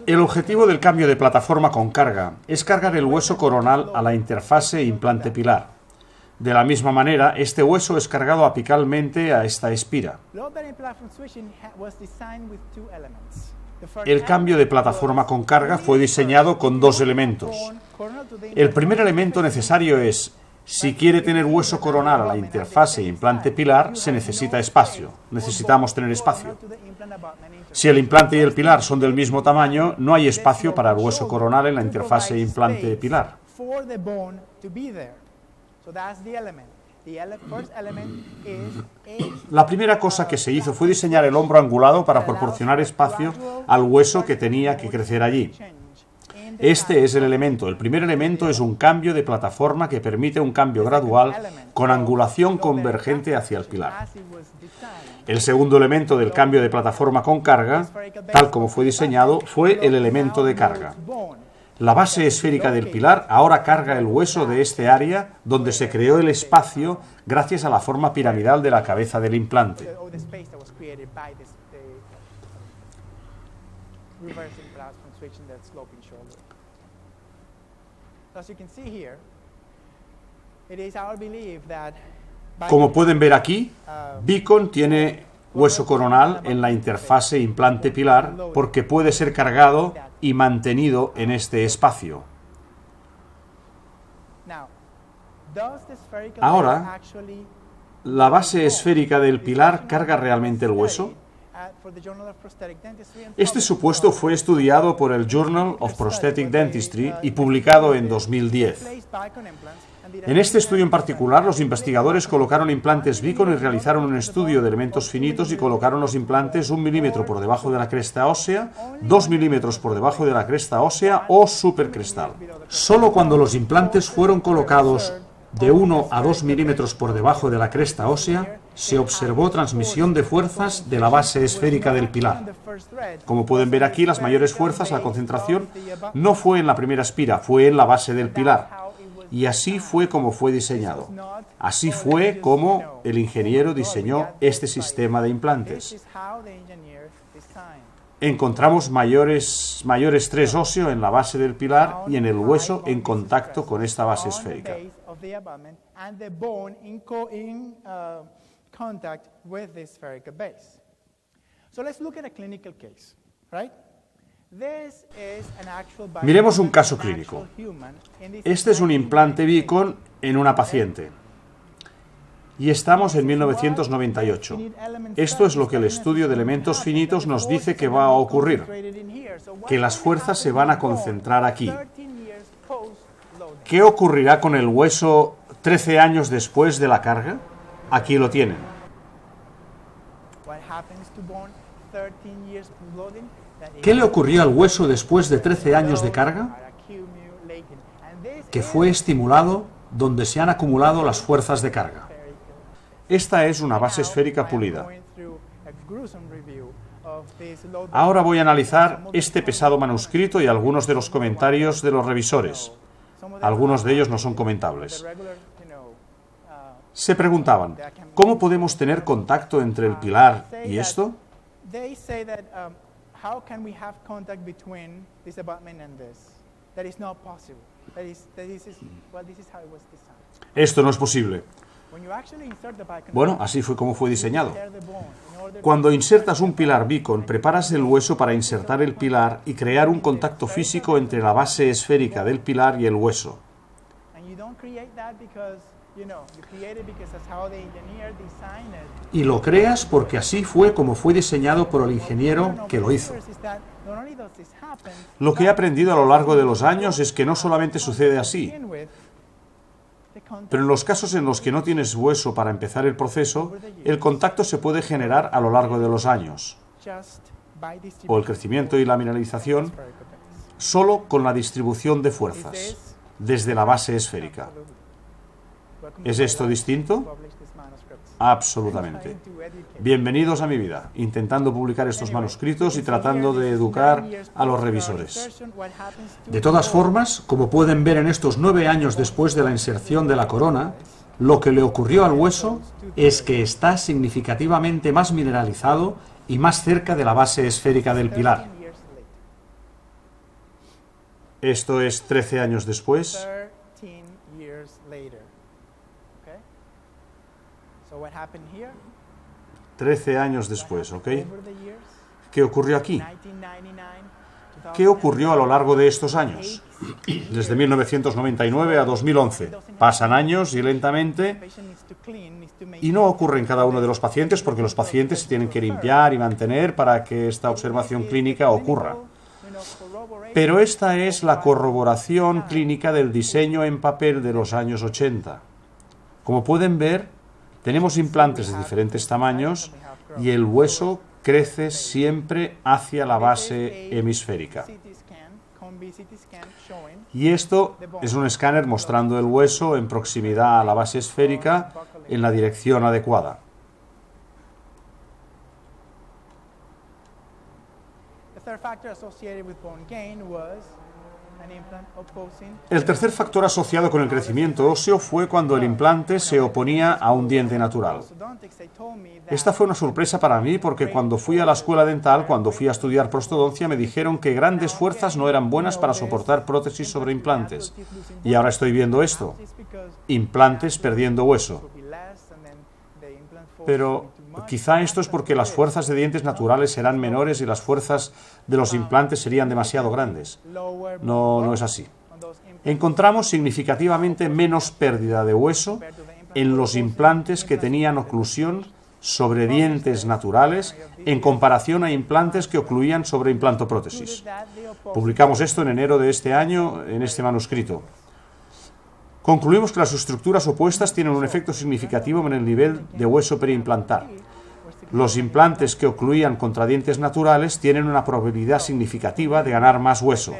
El objetivo del cambio de plataforma con carga es cargar el hueso coronal a la interfase implante pilar. De la misma manera, este hueso es cargado apicalmente a esta espira. El cambio de plataforma con carga fue diseñado con 2 elementos. El primer elemento necesario es: si quiere tener hueso coronal a la interfase implante pilar, se necesita espacio. Necesitamos tener espacio. Si el implante y el pilar son del mismo tamaño, no hay espacio para el hueso coronal en la interfase implante pilar. La primera cosa que se hizo fue diseñar el hombro angulado para proporcionar espacio al hueso que tenía que crecer allí. Este es el elemento. El primer elemento es un cambio de plataforma que permite un cambio gradual con angulación convergente hacia el pilar. El segundo elemento del cambio de plataforma con carga, tal como fue diseñado, fue el elemento de carga. La base esférica del pilar ahora carga el hueso de este área donde se creó el espacio gracias a la forma piramidal de la cabeza del implante. Como pueden ver aquí, Beacon tiene hueso coronal en la interfase implante-pilar porque puede ser cargado y mantenido en este espacio. Ahora, ¿la base esférica del pilar carga realmente el hueso? Este supuesto fue estudiado por el Journal of Prosthetic Dentistry y publicado en 2010. En este estudio en particular, los investigadores colocaron implantes Beacon y realizaron un estudio de elementos finitos y colocaron los implantes 1 milímetro por debajo de la cresta ósea, 2 milímetros por debajo de la cresta ósea o supercrestal. Solo cuando los implantes fueron colocados de 1 a 2 milímetros por debajo de la cresta ósea, se observó transmisión de fuerzas de la base esférica del pilar. Como pueden ver aquí, las mayores fuerzas, la concentración, no fue en la primera espira, fue en la base del pilar. Y así fue como fue diseñado. Así fue como el ingeniero diseñó este sistema de implantes. Encontramos mayor estrés óseo en la base del pilar y en el hueso en contacto con esta base esférica. Miremos un caso clínico. Este es un implante Beacon en una paciente. Y estamos en 1998. Esto es lo que el estudio de elementos finitos nos dice que va a ocurrir, que las fuerzas se van a concentrar aquí. ¿Qué ocurrirá con el hueso 13 años después de la carga? Aquí lo tienen. ¿Qué le ocurrió al hueso después de 13 años de carga? Que fue estimulado donde se han acumulado las fuerzas de carga. Esta es una base esférica pulida. Ahora voy a analizar este pesado manuscrito y algunos de los comentarios de los revisores. Algunos de ellos no son comentables. Se preguntaban, ¿cómo podemos tener contacto entre el pilar y esto? Esto no es posible. Bueno, así fue como fue diseñado. Cuando insertas un pilar Beacon, preparas el hueso para insertar el pilar y crear un contacto físico entre la base esférica del pilar y el hueso. Y lo creas porque así fue como fue diseñado por el ingeniero que lo hizo. Lo que he aprendido a lo largo de los años es que no solamente sucede así, pero en los casos en los que no tienes hueso para empezar el proceso, el contacto se puede generar a lo largo de los años, o el crecimiento y la mineralización, solo con la distribución de fuerzas, desde la base esférica. ¿Es esto distinto? Absolutamente. Bienvenidos a mi vida, intentando publicar estos manuscritos y tratando de educar a los revisores. De todas formas, como pueden ver en estos 9 años después de la inserción de la corona, lo que le ocurrió al hueso es que está significativamente más mineralizado y más cerca de la base esférica del pilar. Esto es 13 años después. 13 años después, ¿ok? ¿Qué ocurrió aquí? ¿Qué ocurrió a lo largo de estos años? Desde 1999 a 2011. Pasan años y lentamente, y no ocurre en cada uno de los pacientes porque los pacientes se tienen que limpiar y mantener para que esta observación clínica ocurra. Pero esta es la corroboración clínica del diseño en papel de los años 80. Como pueden ver, tenemos implantes de diferentes tamaños y el hueso crece siempre hacia la base hemisférica. Y esto es un escáner mostrando el hueso en proximidad a la base esférica en la dirección adecuada. El tercer factor asociado con el crecimiento óseo fue cuando el implante se oponía a un diente natural. Esta fue una sorpresa para mí porque cuando fui a la escuela dental, cuando fui a estudiar prostodoncia, me dijeron que grandes fuerzas no eran buenas para soportar prótesis sobre implantes. Y ahora estoy viendo esto, implantes perdiendo hueso. Pero quizá esto es porque las fuerzas de dientes naturales serán menores y las fuerzas de los implantes serían demasiado grandes. No es así. Encontramos significativamente menos pérdida de hueso en los implantes que tenían oclusión sobre dientes naturales en comparación a implantes que ocluían sobre implantoprótesis. Publicamos esto en enero de este año en este manuscrito. Concluimos que las estructuras opuestas tienen un efecto significativo en el nivel de hueso periimplantar. Los implantes que ocluían contra dientes naturales tienen una probabilidad significativa de ganar más hueso.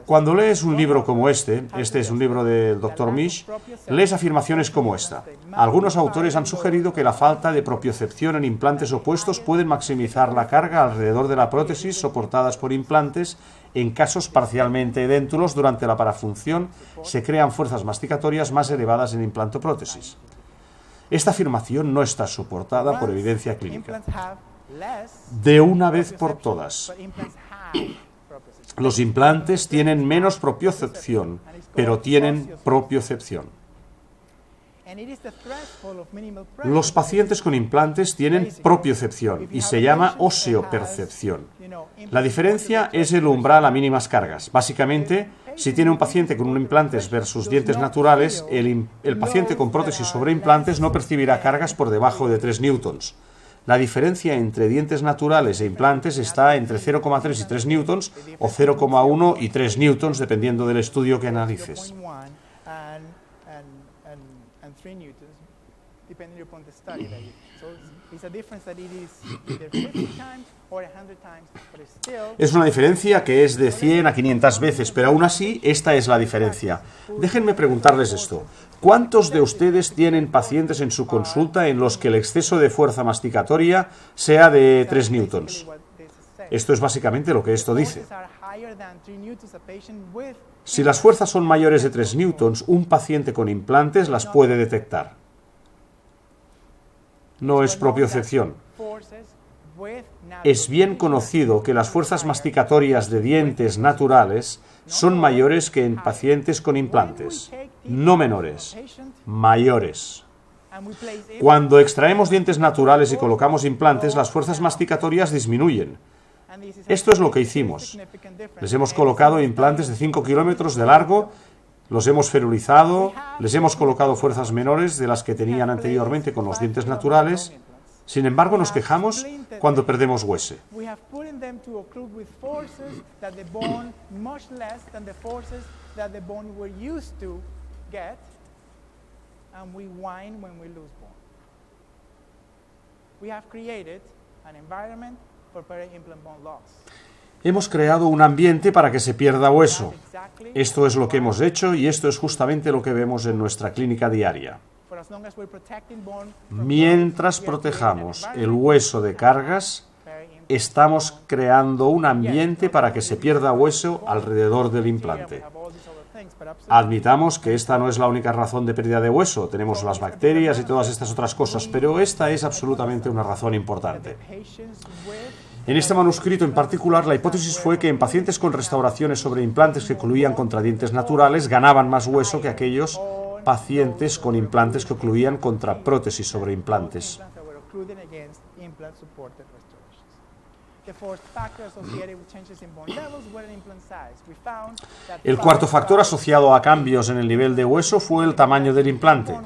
Cuando lees un libro como este es un libro del Dr. Misch, lees afirmaciones como esta. Algunos autores han sugerido que la falta de propiocepción en implantes opuestos puede maximizar la carga alrededor de la prótesis soportadas por implantes. En casos parcialmente edéntulos, durante la parafunción, se crean fuerzas masticatorias más elevadas en implantoprótesis. Esta afirmación no está soportada por evidencia clínica. De una vez por todas, los implantes tienen menos propiocepción, pero tienen propiocepción. Los pacientes con implantes tienen propiocepción y se llama oseopercepción. La diferencia es el umbral a mínimas cargas. Básicamente, si tiene un paciente con un implantes versus dientes naturales, el paciente con prótesis sobre implantes no percibirá cargas por debajo de 3 newtons. La diferencia entre dientes naturales e implantes está entre 0,3 y 3 newtons o 0,1 y 3 newtons, dependiendo del estudio que analices. Es una diferencia que es de 100 a 500 veces, pero aún así, esta es la diferencia. Déjenme preguntarles esto. ¿Cuántos de ustedes tienen pacientes en su consulta en los que el exceso de fuerza masticatoria sea de 3 newtons? Esto es básicamente lo que esto dice. Si las fuerzas son mayores de 3 newtons, un paciente con implantes las puede detectar. No es propiocepción. Es bien conocido que las fuerzas masticatorias de dientes naturales son mayores que en pacientes con implantes, no menores, mayores. Cuando extraemos dientes naturales y colocamos implantes, las fuerzas masticatorias disminuyen. Esto es lo que hicimos. Les hemos colocado implantes de 5 kilómetros de largo, los hemos ferulizado, les hemos colocado fuerzas menores de las que tenían anteriormente con los dientes naturales. Sin embargo, nos quejamos cuando perdemos hueso. Hemos creado un ambiente para que se pierda hueso. Esto es lo que hemos hecho y esto es justamente lo que vemos en nuestra clínica diaria. Mientras protejamos el hueso de cargas, estamos creando un ambiente para que se pierda hueso alrededor del implante. Admitamos que esta no es la única razón de pérdida de hueso, tenemos las bacterias y todas estas otras cosas, pero esta es absolutamente una razón importante. En este manuscrito en particular, la hipótesis fue que en pacientes con restauraciones sobre implantes que ocluían contra dientes naturales ganaban más hueso que aquellos pacientes con implantes que ocluían contra prótesis sobre implantes. El cuarto factor asociado a cambios en el nivel de hueso fue el tamaño del implante.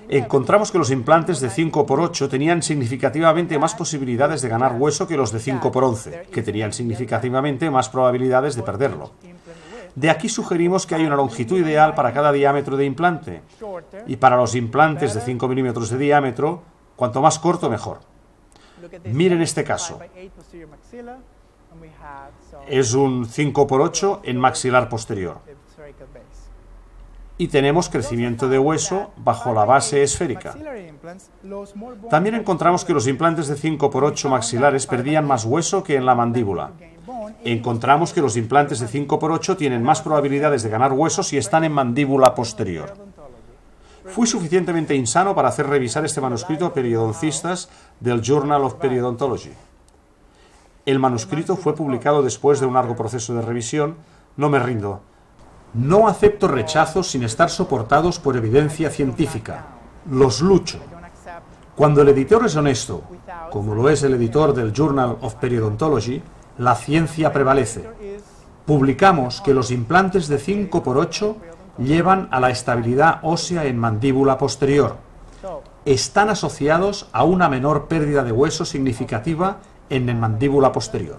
Encontramos que los implantes de 5×8 tenían significativamente más posibilidades de ganar hueso que los de 5×11, que tenían significativamente más probabilidades de perderlo. De aquí sugerimos que hay una longitud ideal para cada diámetro de implante, y para los implantes de 5 milímetros de diámetro, cuanto más corto mejor. Miren este caso. Es un 5×8 en maxilar posterior. Y tenemos crecimiento de hueso bajo la base esférica. También encontramos que los implantes de 5×8 maxilares perdían más hueso que en la mandíbula. Encontramos que los implantes de 5×8 tienen más probabilidades de ganar hueso si están en mandíbula posterior. Fui suficientemente insano para hacer revisar este manuscrito a periodoncistas del Journal of Periodontology. El manuscrito fue publicado después de un largo proceso de revisión. No me rindo. No acepto rechazos sin estar soportados por evidencia científica. Los lucho. Cuando el editor es honesto, como lo es el editor del Journal of Periodontology, la ciencia prevalece. Publicamos que los implantes de 5×8 llevan a la estabilidad ósea en mandíbula posterior. Están asociados a una menor pérdida de hueso significativa en la mandíbula posterior.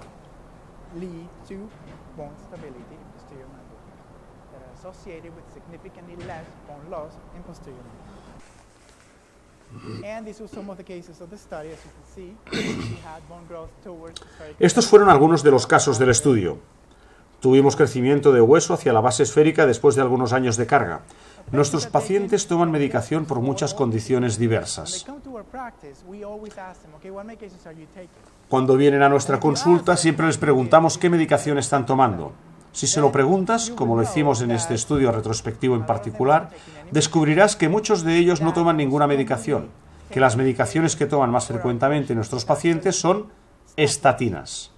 Estos fueron algunos de los casos del estudio. Tuvimos crecimiento de hueso hacia la base esférica después de algunos años de carga. Nuestros pacientes toman medicación por muchas condiciones diversas. Cuando vienen a nuestra consulta, siempre les preguntamos qué medicación están tomando. Si se lo preguntas, como lo hicimos en este estudio retrospectivo en particular, descubrirás que muchos de ellos no toman ninguna medicación, que las medicaciones que toman más frecuentemente nuestros pacientes son estatinas.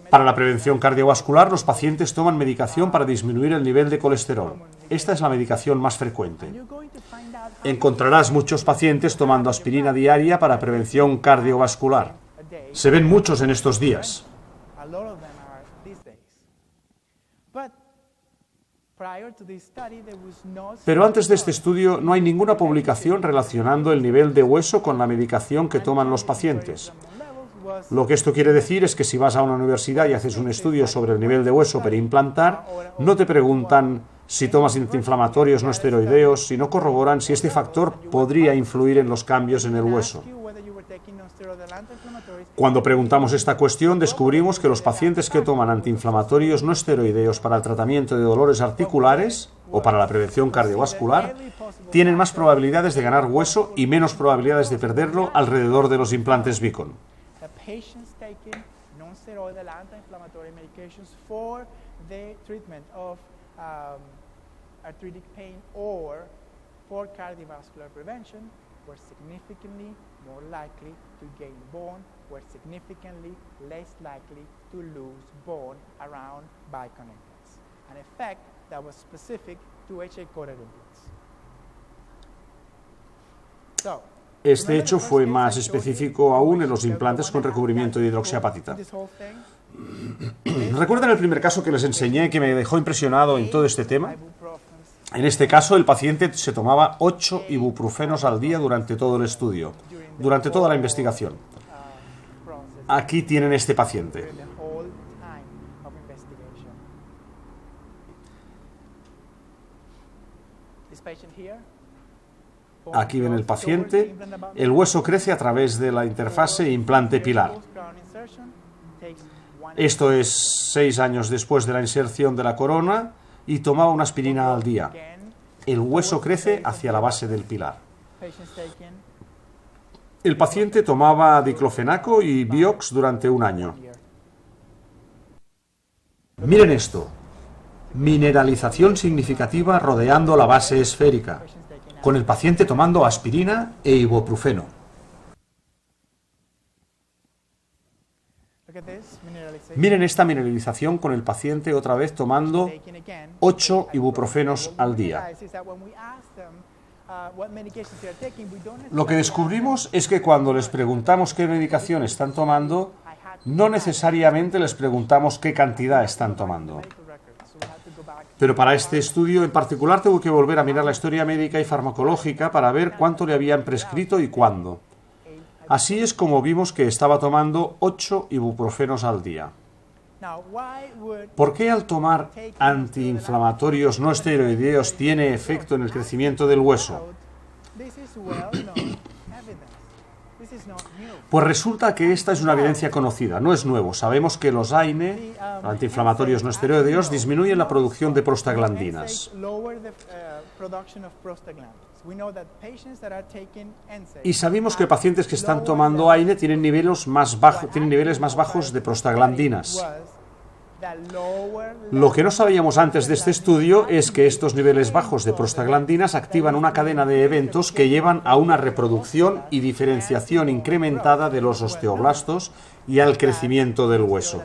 Para la prevención cardiovascular, los pacientes toman medicación para disminuir el nivel de colesterol. Esta es la medicación más frecuente. Encontrarás muchos pacientes tomando aspirina diaria para prevención cardiovascular. Se ven muchos en estos días. Pero antes de este estudio no hay ninguna publicación relacionando el nivel de hueso con la medicación que toman los pacientes. Lo que esto quiere decir es que si vas a una universidad y haces un estudio sobre el nivel de hueso periimplantar, no te preguntan si tomas antiinflamatorios no esteroideos, sino corroboran si este factor podría influir en los cambios en el hueso. Cuando preguntamos esta cuestión, descubrimos que los pacientes que toman antiinflamatorios no esteroideos para el tratamiento de dolores articulares o para la prevención cardiovascular tienen más probabilidades de ganar hueso y menos probabilidades de perderlo alrededor de los implantes Beacon. Were significantly more likely to gain bone, were significantly less likely to lose bone around Bicon implants, an effect that was specific to HA-coated implants. Este hecho fue más específico aún en los implantes con recubrimiento de hidroxiapatita. ¿Recuerdan el primer caso que les enseñé que me dejó impresionado en todo este tema? En este caso, el paciente se tomaba 8 ibuprofenos al día durante todo el estudio, durante toda la investigación. Aquí tienen este paciente. Aquí ven el paciente. El hueso crece a través de la interfase implante pilar. Esto es 6 años después de la inserción de la corona y tomaba una aspirina al día. El hueso crece hacia la base del pilar. El paciente tomaba diclofenaco y Vioxx durante un año. Miren esto. Mineralización significativa rodeando la base esférica, con el paciente tomando aspirina e ibuprofeno. Miren esta mineralización con el paciente otra vez tomando 8 ibuprofenos al día. Lo que descubrimos es que cuando les preguntamos qué medicación están tomando, no necesariamente les preguntamos qué cantidad están tomando. Pero para este estudio en particular tengo que volver a mirar la historia médica y farmacológica para ver cuánto le habían prescrito y cuándo. Así es como vimos que estaba tomando 8 ibuprofenos al día. ¿Por qué al tomar antiinflamatorios no esteroideos tiene efecto en el crecimiento del hueso? Pues resulta que esta es una evidencia conocida, no es nuevo. Sabemos que los AINE, antiinflamatorios no esteroideos, disminuyen la producción de prostaglandinas. Y sabemos que pacientes que están tomando AINE tienen niveles más bajos de prostaglandinas. Lo que no sabíamos antes de este estudio es que estos niveles bajos de prostaglandinas activan una cadena de eventos que llevan a una reproducción y diferenciación incrementada de los osteoblastos y al crecimiento del hueso.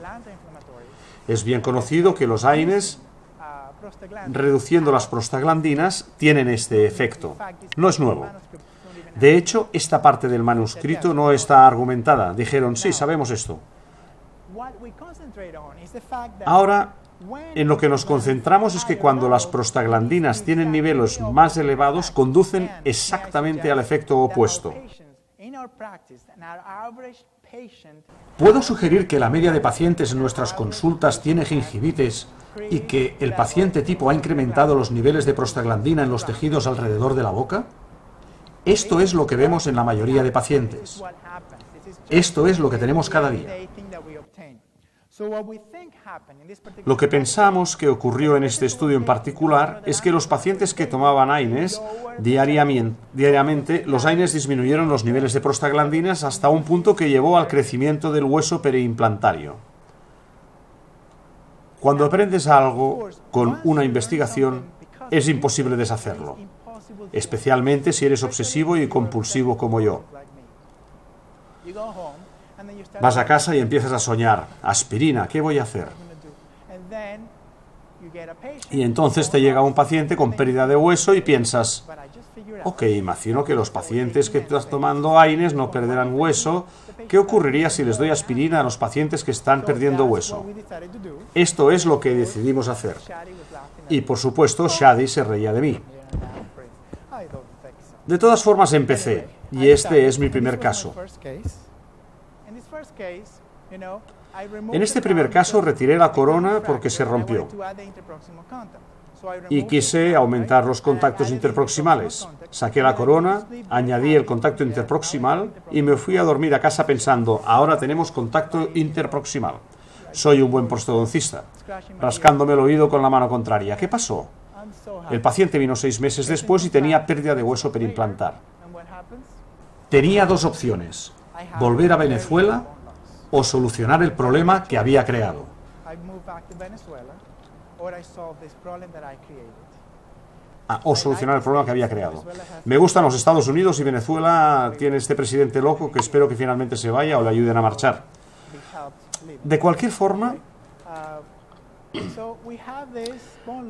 Es bien conocido que los AINES, reduciendo las prostaglandinas, tienen este efecto. No es nuevo. De hecho, esta parte del manuscrito no está argumentada. Dijeron, sí, sabemos esto. Ahora, en lo que nos concentramos es que cuando las prostaglandinas tienen niveles más elevados, conducen exactamente al efecto opuesto. ¿Puedo sugerir que la media de pacientes en nuestras consultas tiene gingivitis y que el paciente tipo ha incrementado los niveles de prostaglandina en los tejidos alrededor de la boca? Esto es lo que vemos en la mayoría de pacientes. Esto es lo que tenemos cada día. Lo que pensamos que ocurrió en este estudio en particular es que los pacientes que tomaban AINES diariamente, los AINES disminuyeron los niveles de prostaglandinas hasta un punto que llevó al crecimiento del hueso periimplantario. Cuando aprendes algo con una investigación, es imposible deshacerlo, especialmente si eres obsesivo y compulsivo como yo. Vas a casa y empiezas a soñar, aspirina, ¿qué voy a hacer? Y entonces te llega un paciente con pérdida de hueso y piensas, ok, imagino que los pacientes que estás tomando AINES no perderán hueso. ¿Qué ocurriría si les doy aspirina a los pacientes que están perdiendo hueso? Esto es lo que decidimos hacer. Y por supuesto, Shadi se reía de mí. De todas formas empecé, y este es mi primer caso. En este primer caso retiré la corona porque se rompió y quise aumentar los contactos interproximales. Saqué la corona, añadí el contacto interproximal y me fui a dormir a casa pensando, ahora tenemos contacto interproximal. Soy un buen prostodoncista, rascándome el oído con la mano contraria. ¿Qué pasó? El paciente vino 6 meses después y tenía pérdida de hueso perimplantar. Tenía dos opciones: volver a Venezuela o solucionar el problema que había creado. Me gustan los Estados Unidos y Venezuela tiene este presidente loco que espero que finalmente se vaya o le ayuden a marchar. De cualquier forma,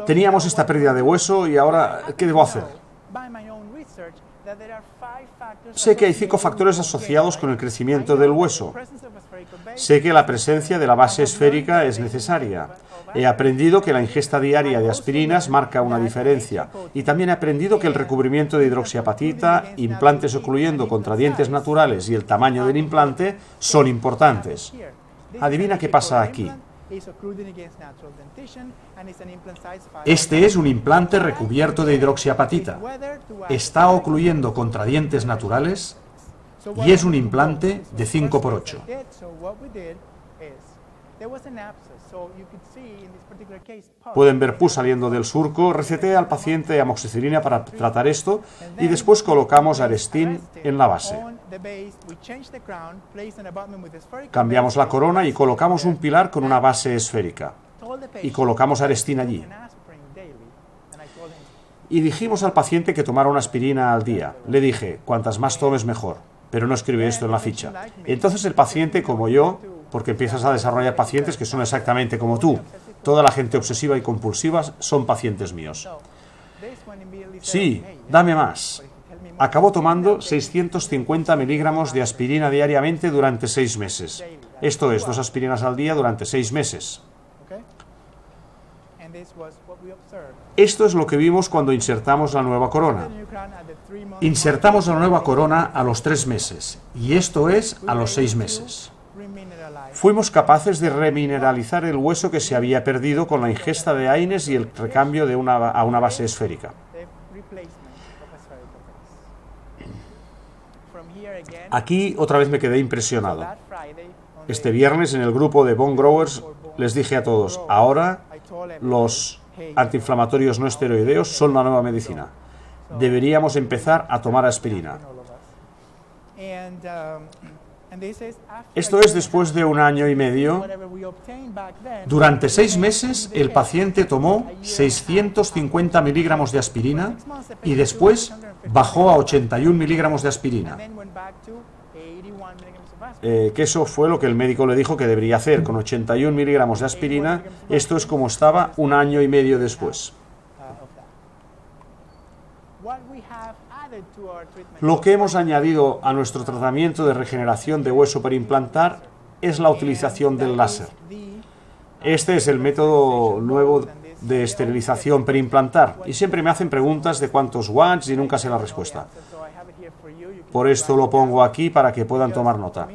teníamos esta pérdida de hueso y ahora, ¿qué debo hacer? Sé que hay 5 factores asociados con el crecimiento del hueso. Sé que la presencia de la base esférica es necesaria. He aprendido que la ingesta diaria de aspirinas marca una diferencia. Y también he aprendido que el recubrimiento de hidroxiapatita, implantes ocluyendo contra dientes naturales y el tamaño del implante son importantes. Adivina qué pasa aquí. Este es un implante recubierto de hidroxiapatita. Está ocluyendo contra dientes naturales y es un implante de 5×8. Pueden ver pus saliendo del surco. Receté al paciente amoxicilina para tratar esto y después colocamos Arestin en la base. Cambiamos la corona y colocamos un pilar con una base esférica y colocamos Arestin allí. Y dijimos al paciente que tomara una aspirina al día. Le dije, cuantas más tomes mejor, pero no escribí esto en la ficha. Entonces el paciente, como yo, porque empiezas a desarrollar pacientes que son exactamente como tú. Toda la gente obsesiva y compulsiva son pacientes míos. Sí, dame más. Acabó tomando 650 miligramos de aspirina diariamente durante 6 meses. Esto es, 2 aspirinas al día durante 6 meses. Esto es lo que vimos cuando insertamos la nueva corona. Insertamos la nueva corona a los 3 meses y esto es a los 6 meses. Fuimos capaces de remineralizar el hueso que se había perdido con la ingesta de AINES y el recambio a una base esférica. Aquí otra vez me quedé impresionado. Este viernes en el grupo de Bone Growers les dije a todos, ahora los antiinflamatorios no esteroideos son la nueva medicina. Deberíamos empezar a tomar aspirina. Esto es después de 1 año y medio. Durante 6 meses el paciente tomó 650 miligramos de aspirina y después bajó a 81 miligramos de aspirina. Que eso fue lo que el médico le dijo que debería hacer. Con 81 miligramos de aspirina, esto es como estaba 1 año y medio después. Lo que hemos añadido a nuestro tratamiento de regeneración de hueso para implantar es la utilización del láser. Este es el método nuevo de esterilización perimplantar y siempre me hacen preguntas de cuántos watts y nunca sé la respuesta. Por esto lo pongo aquí para que puedan tomar nota.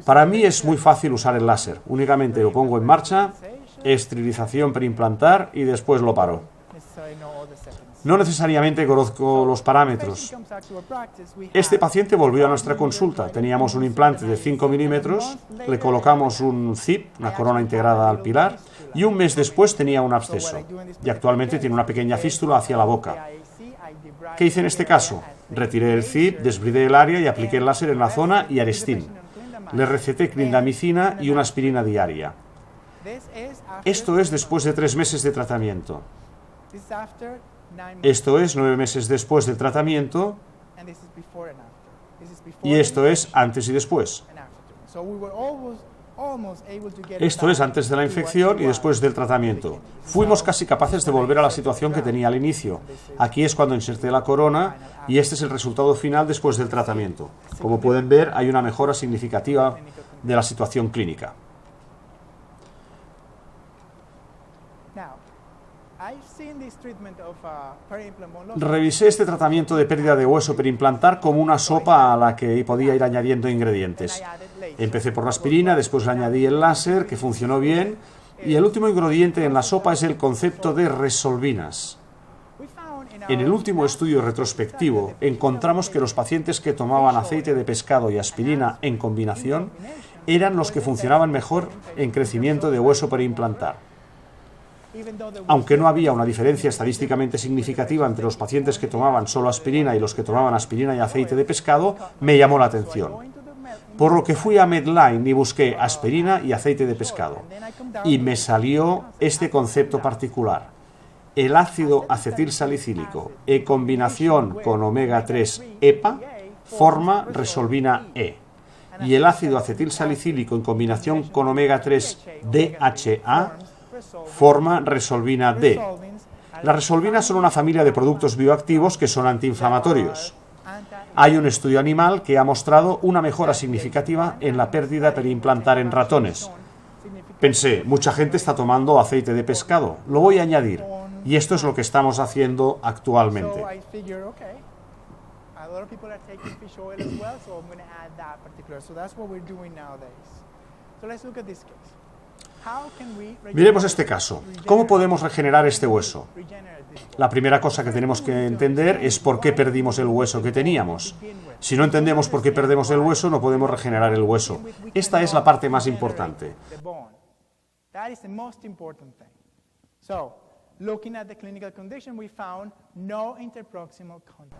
Para mí es muy fácil usar el láser. Únicamente lo pongo en marcha, esterilización perimplantar y después lo paro. No necesariamente conozco los parámetros. Este paciente volvió a nuestra consulta. Teníamos un implante de 5 milímetros, le colocamos un ZIP, una corona integrada al pilar, y un mes después tenía un absceso. Y actualmente tiene una pequeña fístula hacia la boca. ¿Qué hice en este caso? Retiré el ZIP, desbridé el área y apliqué el láser en la zona y Arestin. Le receté clindamicina y una aspirina diaria. Esto es después de 3 meses de tratamiento. Esto es 9 meses después del tratamiento y esto es antes y después. Esto es antes de la infección y después del tratamiento. Fuimos casi capaces de volver a la situación que tenía al inicio. Aquí es cuando inserté la corona y este es el resultado final después del tratamiento. Como pueden ver, hay una mejora significativa de la situación clínica. Revisé este tratamiento de pérdida de hueso perimplantar como una sopa a la que podía ir añadiendo ingredientes. Empecé por la aspirina, después le añadí el láser, que funcionó bien, y el último ingrediente en la sopa es el concepto de resolvinas. En el último estudio retrospectivo encontramos que los pacientes que tomaban aceite de pescado y aspirina en combinación eran los que funcionaban mejor en crecimiento de hueso perimplantar. Aunque no había una diferencia estadísticamente significativa entre los pacientes que tomaban solo aspirina y los que tomaban aspirina y aceite de pescado, me llamó la atención. Por lo que fui a Medline y busqué aspirina y aceite de pescado. Y me salió este concepto particular. El ácido acetilsalicílico en combinación con omega 3 EPA forma resolvina E. Y el ácido acetilsalicílico en combinación con omega 3 DHA forma resolvina D. Las resolvinas son una familia de productos bioactivos que son antiinflamatorios. Hay un estudio animal que ha mostrado una mejora significativa en la pérdida perimplantar en ratones. Pensé, mucha gente está tomando aceite de pescado, lo voy a añadir. Y esto es lo que estamos haciendo actualmente. Miremos este caso. ¿Cómo podemos regenerar este hueso? La primera cosa que tenemos que entender es por qué perdimos el hueso que teníamos. Si no entendemos por qué perdemos el hueso, no podemos regenerar el hueso. Esta es la parte más importante.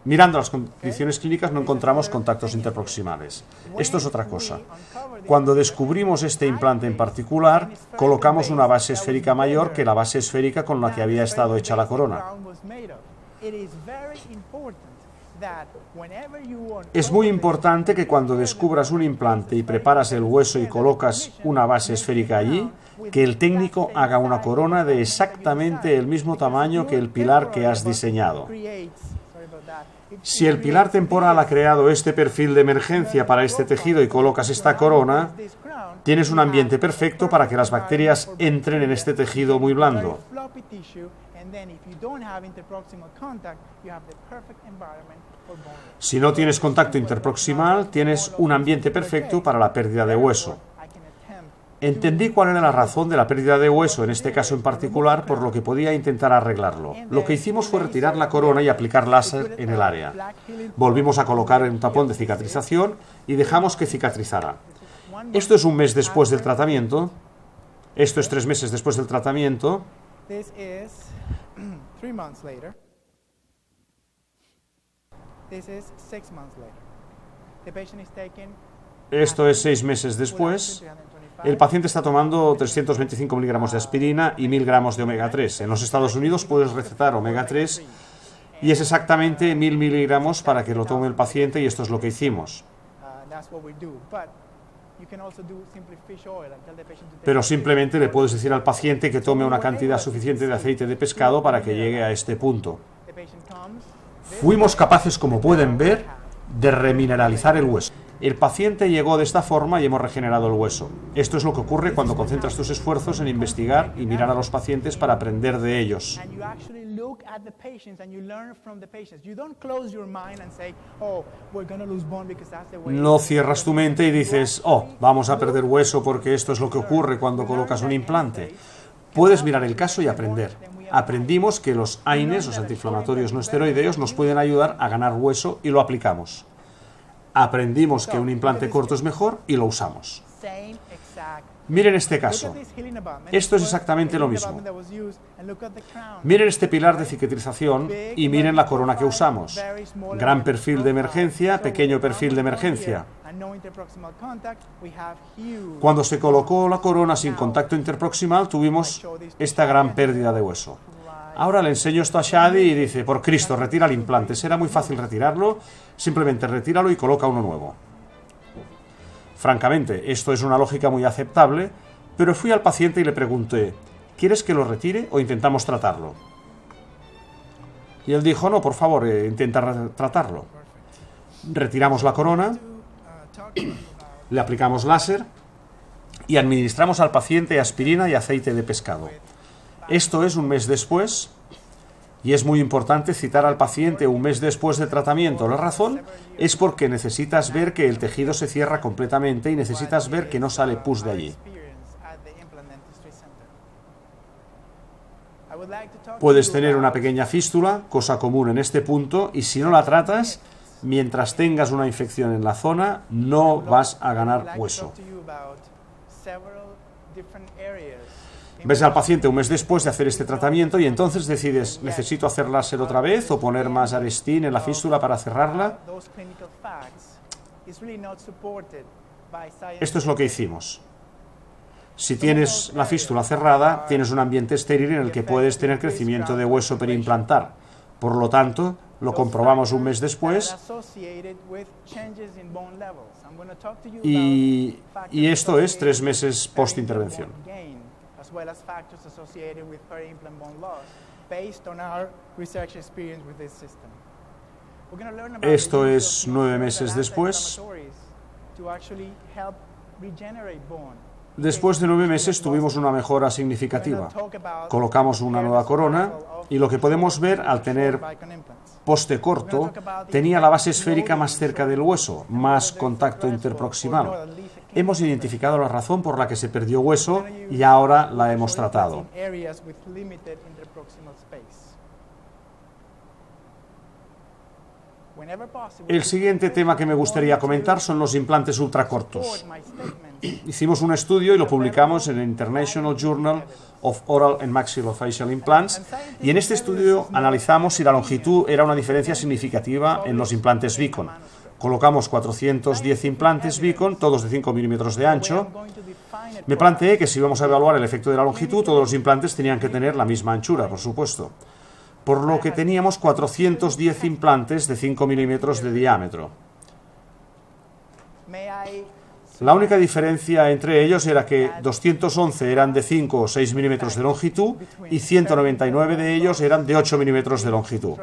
Mirando las condiciones clínicas no encontramos contactos interproximales. Esto es otra cosa. Cuando descubrimos este implante en particular, colocamos una base esférica mayor que la base esférica con la que había estado hecha la corona. Es muy importante que cuando descubras un implante y preparas el hueso y colocas una base esférica allí, que el técnico haga una corona de exactamente el mismo tamaño que el pilar que has diseñado. Si el pilar temporal ha creado este perfil de emergencia para este tejido y colocas esta corona, tienes un ambiente perfecto para que las bacterias entren en este tejido muy blando. Si no tienes contacto interproximal, tienes un ambiente perfecto para la pérdida de hueso. Entendí cuál era la razón de la pérdida de hueso, en este caso en particular, por lo que podía intentar arreglarlo. Lo que hicimos fue retirar la corona y aplicar láser en el área. Volvimos a colocar un tapón de cicatrización y dejamos que cicatrizara. Esto es un mes después del tratamiento. Esto es 3 meses después del tratamiento. Esto es 6 meses después. El paciente está tomando 325 miligramos de aspirina y 1000 gramos de omega 3. En los Estados Unidos puedes recetar omega 3 y es exactamente 1000 miligramos para que lo tome el paciente, y esto es lo que hicimos. Pero simplemente le puedes decir al paciente que tome una cantidad suficiente de aceite de pescado para que llegue a este punto. Fuimos capaces, como pueden ver, de remineralizar el hueso. El paciente llegó de esta forma y hemos regenerado el hueso. Esto es lo que ocurre cuando concentras tus esfuerzos en investigar y mirar a los pacientes para aprender de ellos. No cierras tu mente y dices, oh, vamos a perder hueso porque esto es lo que ocurre cuando colocas un implante. Puedes mirar el caso y aprender. Aprendimos que los AINES, los antiinflamatorios no esteroideos, nos pueden ayudar a ganar hueso y lo aplicamos. Aprendimos que un implante corto es mejor y lo usamos. Miren este caso. Esto es exactamente lo mismo. Miren este pilar de cicatrización y miren la corona que usamos. Gran perfil de emergencia, pequeño perfil de emergencia. Cuando se colocó la corona sin contacto interproximal, tuvimos esta gran pérdida de hueso. Ahora le enseño esto a Shadi y dice, por Cristo, retira el implante. Será muy fácil retirarlo, simplemente retíralo y coloca uno nuevo. Francamente, esto es una lógica muy aceptable, pero fui al paciente y le pregunté, ¿quieres que lo retire o intentamos tratarlo? Y él dijo, no, por favor, intenta tratarlo. Retiramos la corona, le aplicamos láser y administramos al paciente aspirina y aceite de pescado. Esto es un mes después, y es muy importante citar al paciente un mes después del tratamiento. La razón es porque necesitas ver que el tejido se cierra completamente y necesitas ver que no sale pus de allí. Puedes tener una pequeña fístula, cosa común en este punto, y si no la tratas, mientras tengas una infección en la zona, no vas a ganar hueso. Ves al paciente un mes después de hacer este tratamiento y entonces decides, ¿necesito hacer láser otra vez o poner más Arestin en la fístula para cerrarla? Esto es lo que hicimos. Si tienes la fístula cerrada, tienes un ambiente estéril en el que puedes tener crecimiento de hueso periimplantar. Por lo tanto, lo comprobamos un mes después y esto es 3 meses post-intervención. Esto es 9 meses después. Después de 9 meses tuvimos una mejora significativa. Colocamos una nueva corona y lo que podemos ver al tener poste corto, tenía la base esférica más cerca del hueso, más contacto interproximal. Hemos identificado la razón por la que se perdió hueso y ahora la hemos tratado. El siguiente tema que me gustaría comentar son los implantes ultracortos. Hicimos un estudio y lo publicamos en el International Journal of Oral and Maxillofacial Implants, y en este estudio analizamos si la longitud era una diferencia significativa en los implantes Beacon. Colocamos 410 implantes Beacon, todos de 5 milímetros de ancho. Me planteé que si íbamos a evaluar el efecto de la longitud, todos los implantes tenían que tener la misma anchura, por supuesto. Por lo que teníamos 410 implantes de 5 milímetros de diámetro. La única diferencia entre ellos era que 211 eran de 5 o 6 milímetros de longitud y 199 de ellos eran de 8 milímetros de longitud.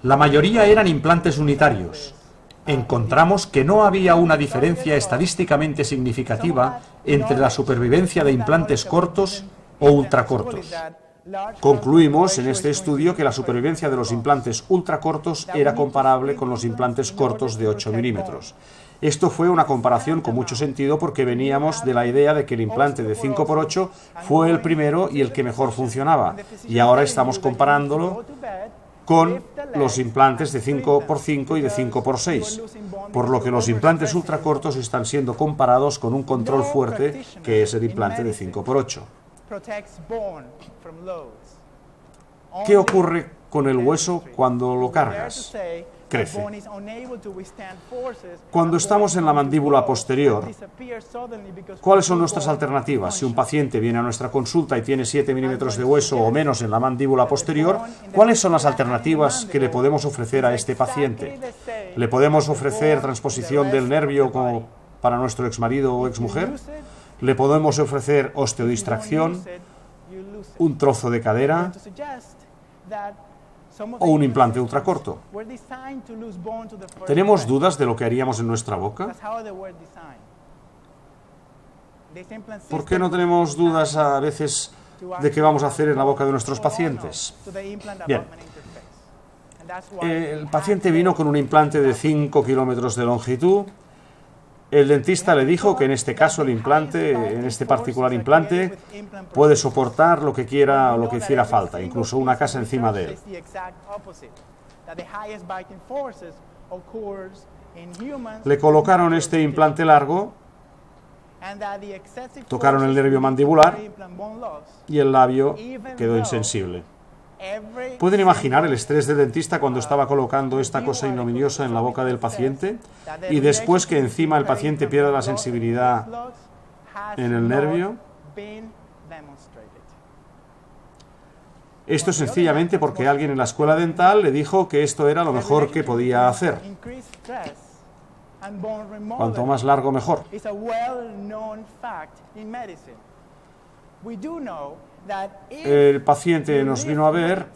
La mayoría eran implantes unitarios. encontramos que no había una diferencia estadísticamente significativa entre la supervivencia de implantes cortos o ultracortos. Concluimos en este estudio que la supervivencia de los implantes ultracortos era comparable con los implantes cortos de 8 milímetros. Esto fue una comparación con mucho sentido porque veníamos de la idea de que el implante de 5×8 fue el primero y el que mejor funcionaba. Y ahora estamos comparándolo con los implantes de 5×5 y de 5×6, por lo que los implantes ultracortos están siendo comparados con un control fuerte que es el implante de 5×8. ¿Qué ocurre con el hueso cuando lo cargas? Crece. Cuando estamos en la mandíbula posterior, ¿cuáles son nuestras alternativas? Si un paciente viene a nuestra consulta y tiene 7 milímetros de hueso o menos en la mandíbula posterior, ¿cuáles son las alternativas que le podemos ofrecer a este paciente? ¿Le podemos ofrecer transposición del nervio como para nuestro exmarido o exmujer? ¿Le podemos ofrecer osteodistracción, un trozo de cadera o un implante ultracorto? ¿Tenemos dudas de lo que haríamos en nuestra boca? ¿Por qué no tenemos dudas a veces de qué vamos a hacer en la boca de nuestros pacientes? Bien, el paciente vino con un implante de 5 kilómetros de longitud. El dentista le dijo que en este caso el implante, en este particular implante, puede soportar lo que quiera o lo que hiciera falta, incluso una casa encima de él. Le colocaron este implante largo, tocaron el nervio mandibular y el labio quedó insensible. ¿Pueden imaginar el estrés del dentista cuando estaba colocando esta cosa ignominiosa en la boca del paciente y después que encima el paciente pierda la sensibilidad en el nervio? Esto es sencillamente porque alguien en la escuela dental le dijo que esto era lo mejor que podía hacer. Cuanto más largo, mejor. El paciente nos vino a ver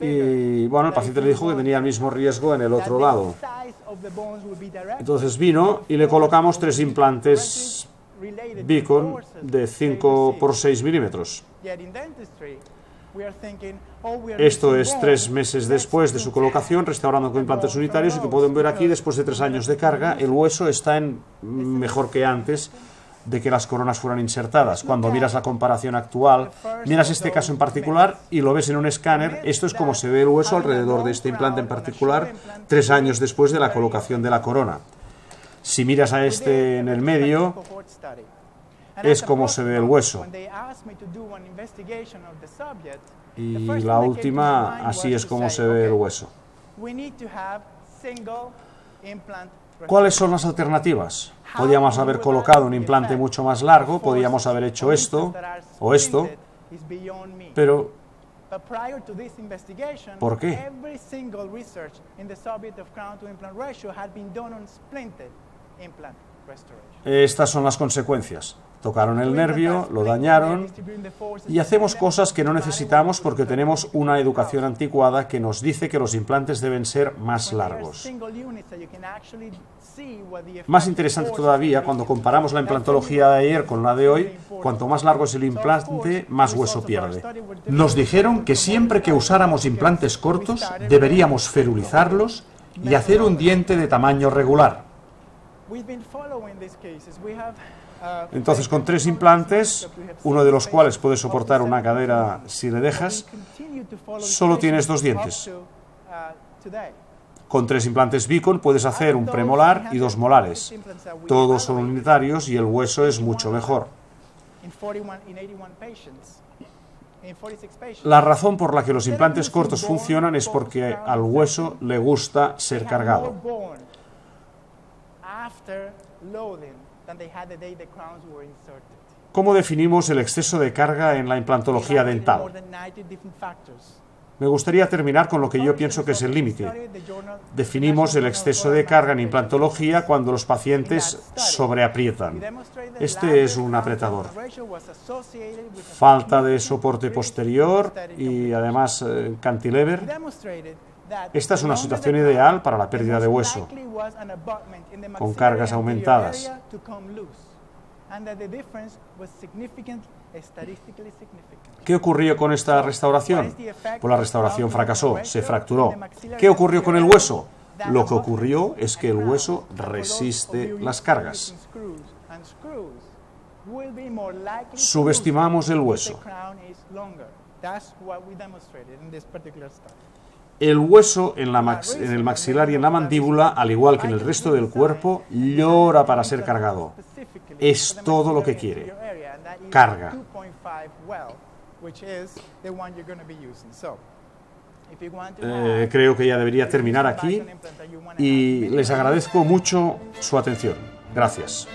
y bueno, el paciente le dijo que tenía el mismo riesgo en el otro lado. Entonces vino y le colocamos 3 implantes Beacon de 5×6 milímetros. Esto es 3 meses después de su colocación, restaurando con implantes unitarios, y que pueden ver aquí, después de 3 años de carga, el hueso está mejor que antes de que las coronas fueran insertadas. Cuando miras la comparación actual, miras este caso en particular y lo ves en un escáner, esto es como se ve el hueso alrededor de este implante en particular 3 años después de la colocación de la corona. Si miras a este en el medio, es como se ve el hueso. Y la última, así es como se ve el hueso. ¿Cuáles son las alternativas? Podíamos haber colocado un implante mucho más largo, podíamos haber hecho esto o esto, pero ¿por qué? Estas son las consecuencias. Tocaron el nervio, lo dañaron y hacemos cosas que no necesitamos porque tenemos una educación anticuada que nos dice que los implantes deben ser más largos. Más interesante todavía, cuando comparamos la implantología de ayer con la de hoy, cuanto más largo es el implante, más hueso pierde. Nos dijeron que siempre que usáramos implantes cortos, deberíamos ferulizarlos y hacer un diente de tamaño regular. Entonces, con 3 implantes, uno de los cuales puede soportar una cadera si le dejas, solo tienes 2 dientes. Con 3 implantes Beacon puedes hacer un premolar y 2 molares. Todos son unitarios y el hueso es mucho mejor. La razón por la que los implantes cortos funcionan es porque al hueso le gusta ser cargado. ¿Cómo definimos el exceso de carga en la implantología dental? Me gustaría terminar con lo que yo pienso que es el límite. Definimos el exceso de carga en implantología cuando los pacientes sobreaprietan. Este es un apretador. Falta de soporte posterior y además cantilever. Esta es una situación ideal para la pérdida de hueso, con cargas aumentadas. ¿Qué ocurrió con esta restauración? Pues la restauración fracasó, se fracturó. ¿Qué ocurrió con el hueso? Lo que ocurrió es que el hueso resiste las cargas. Subestimamos el hueso. El hueso en el maxilar y en la mandíbula, al igual que en el resto del cuerpo, llora para ser cargado. Es todo lo que quiere. Carga. Creo que ya debería terminar aquí y les agradezco mucho su atención. Gracias.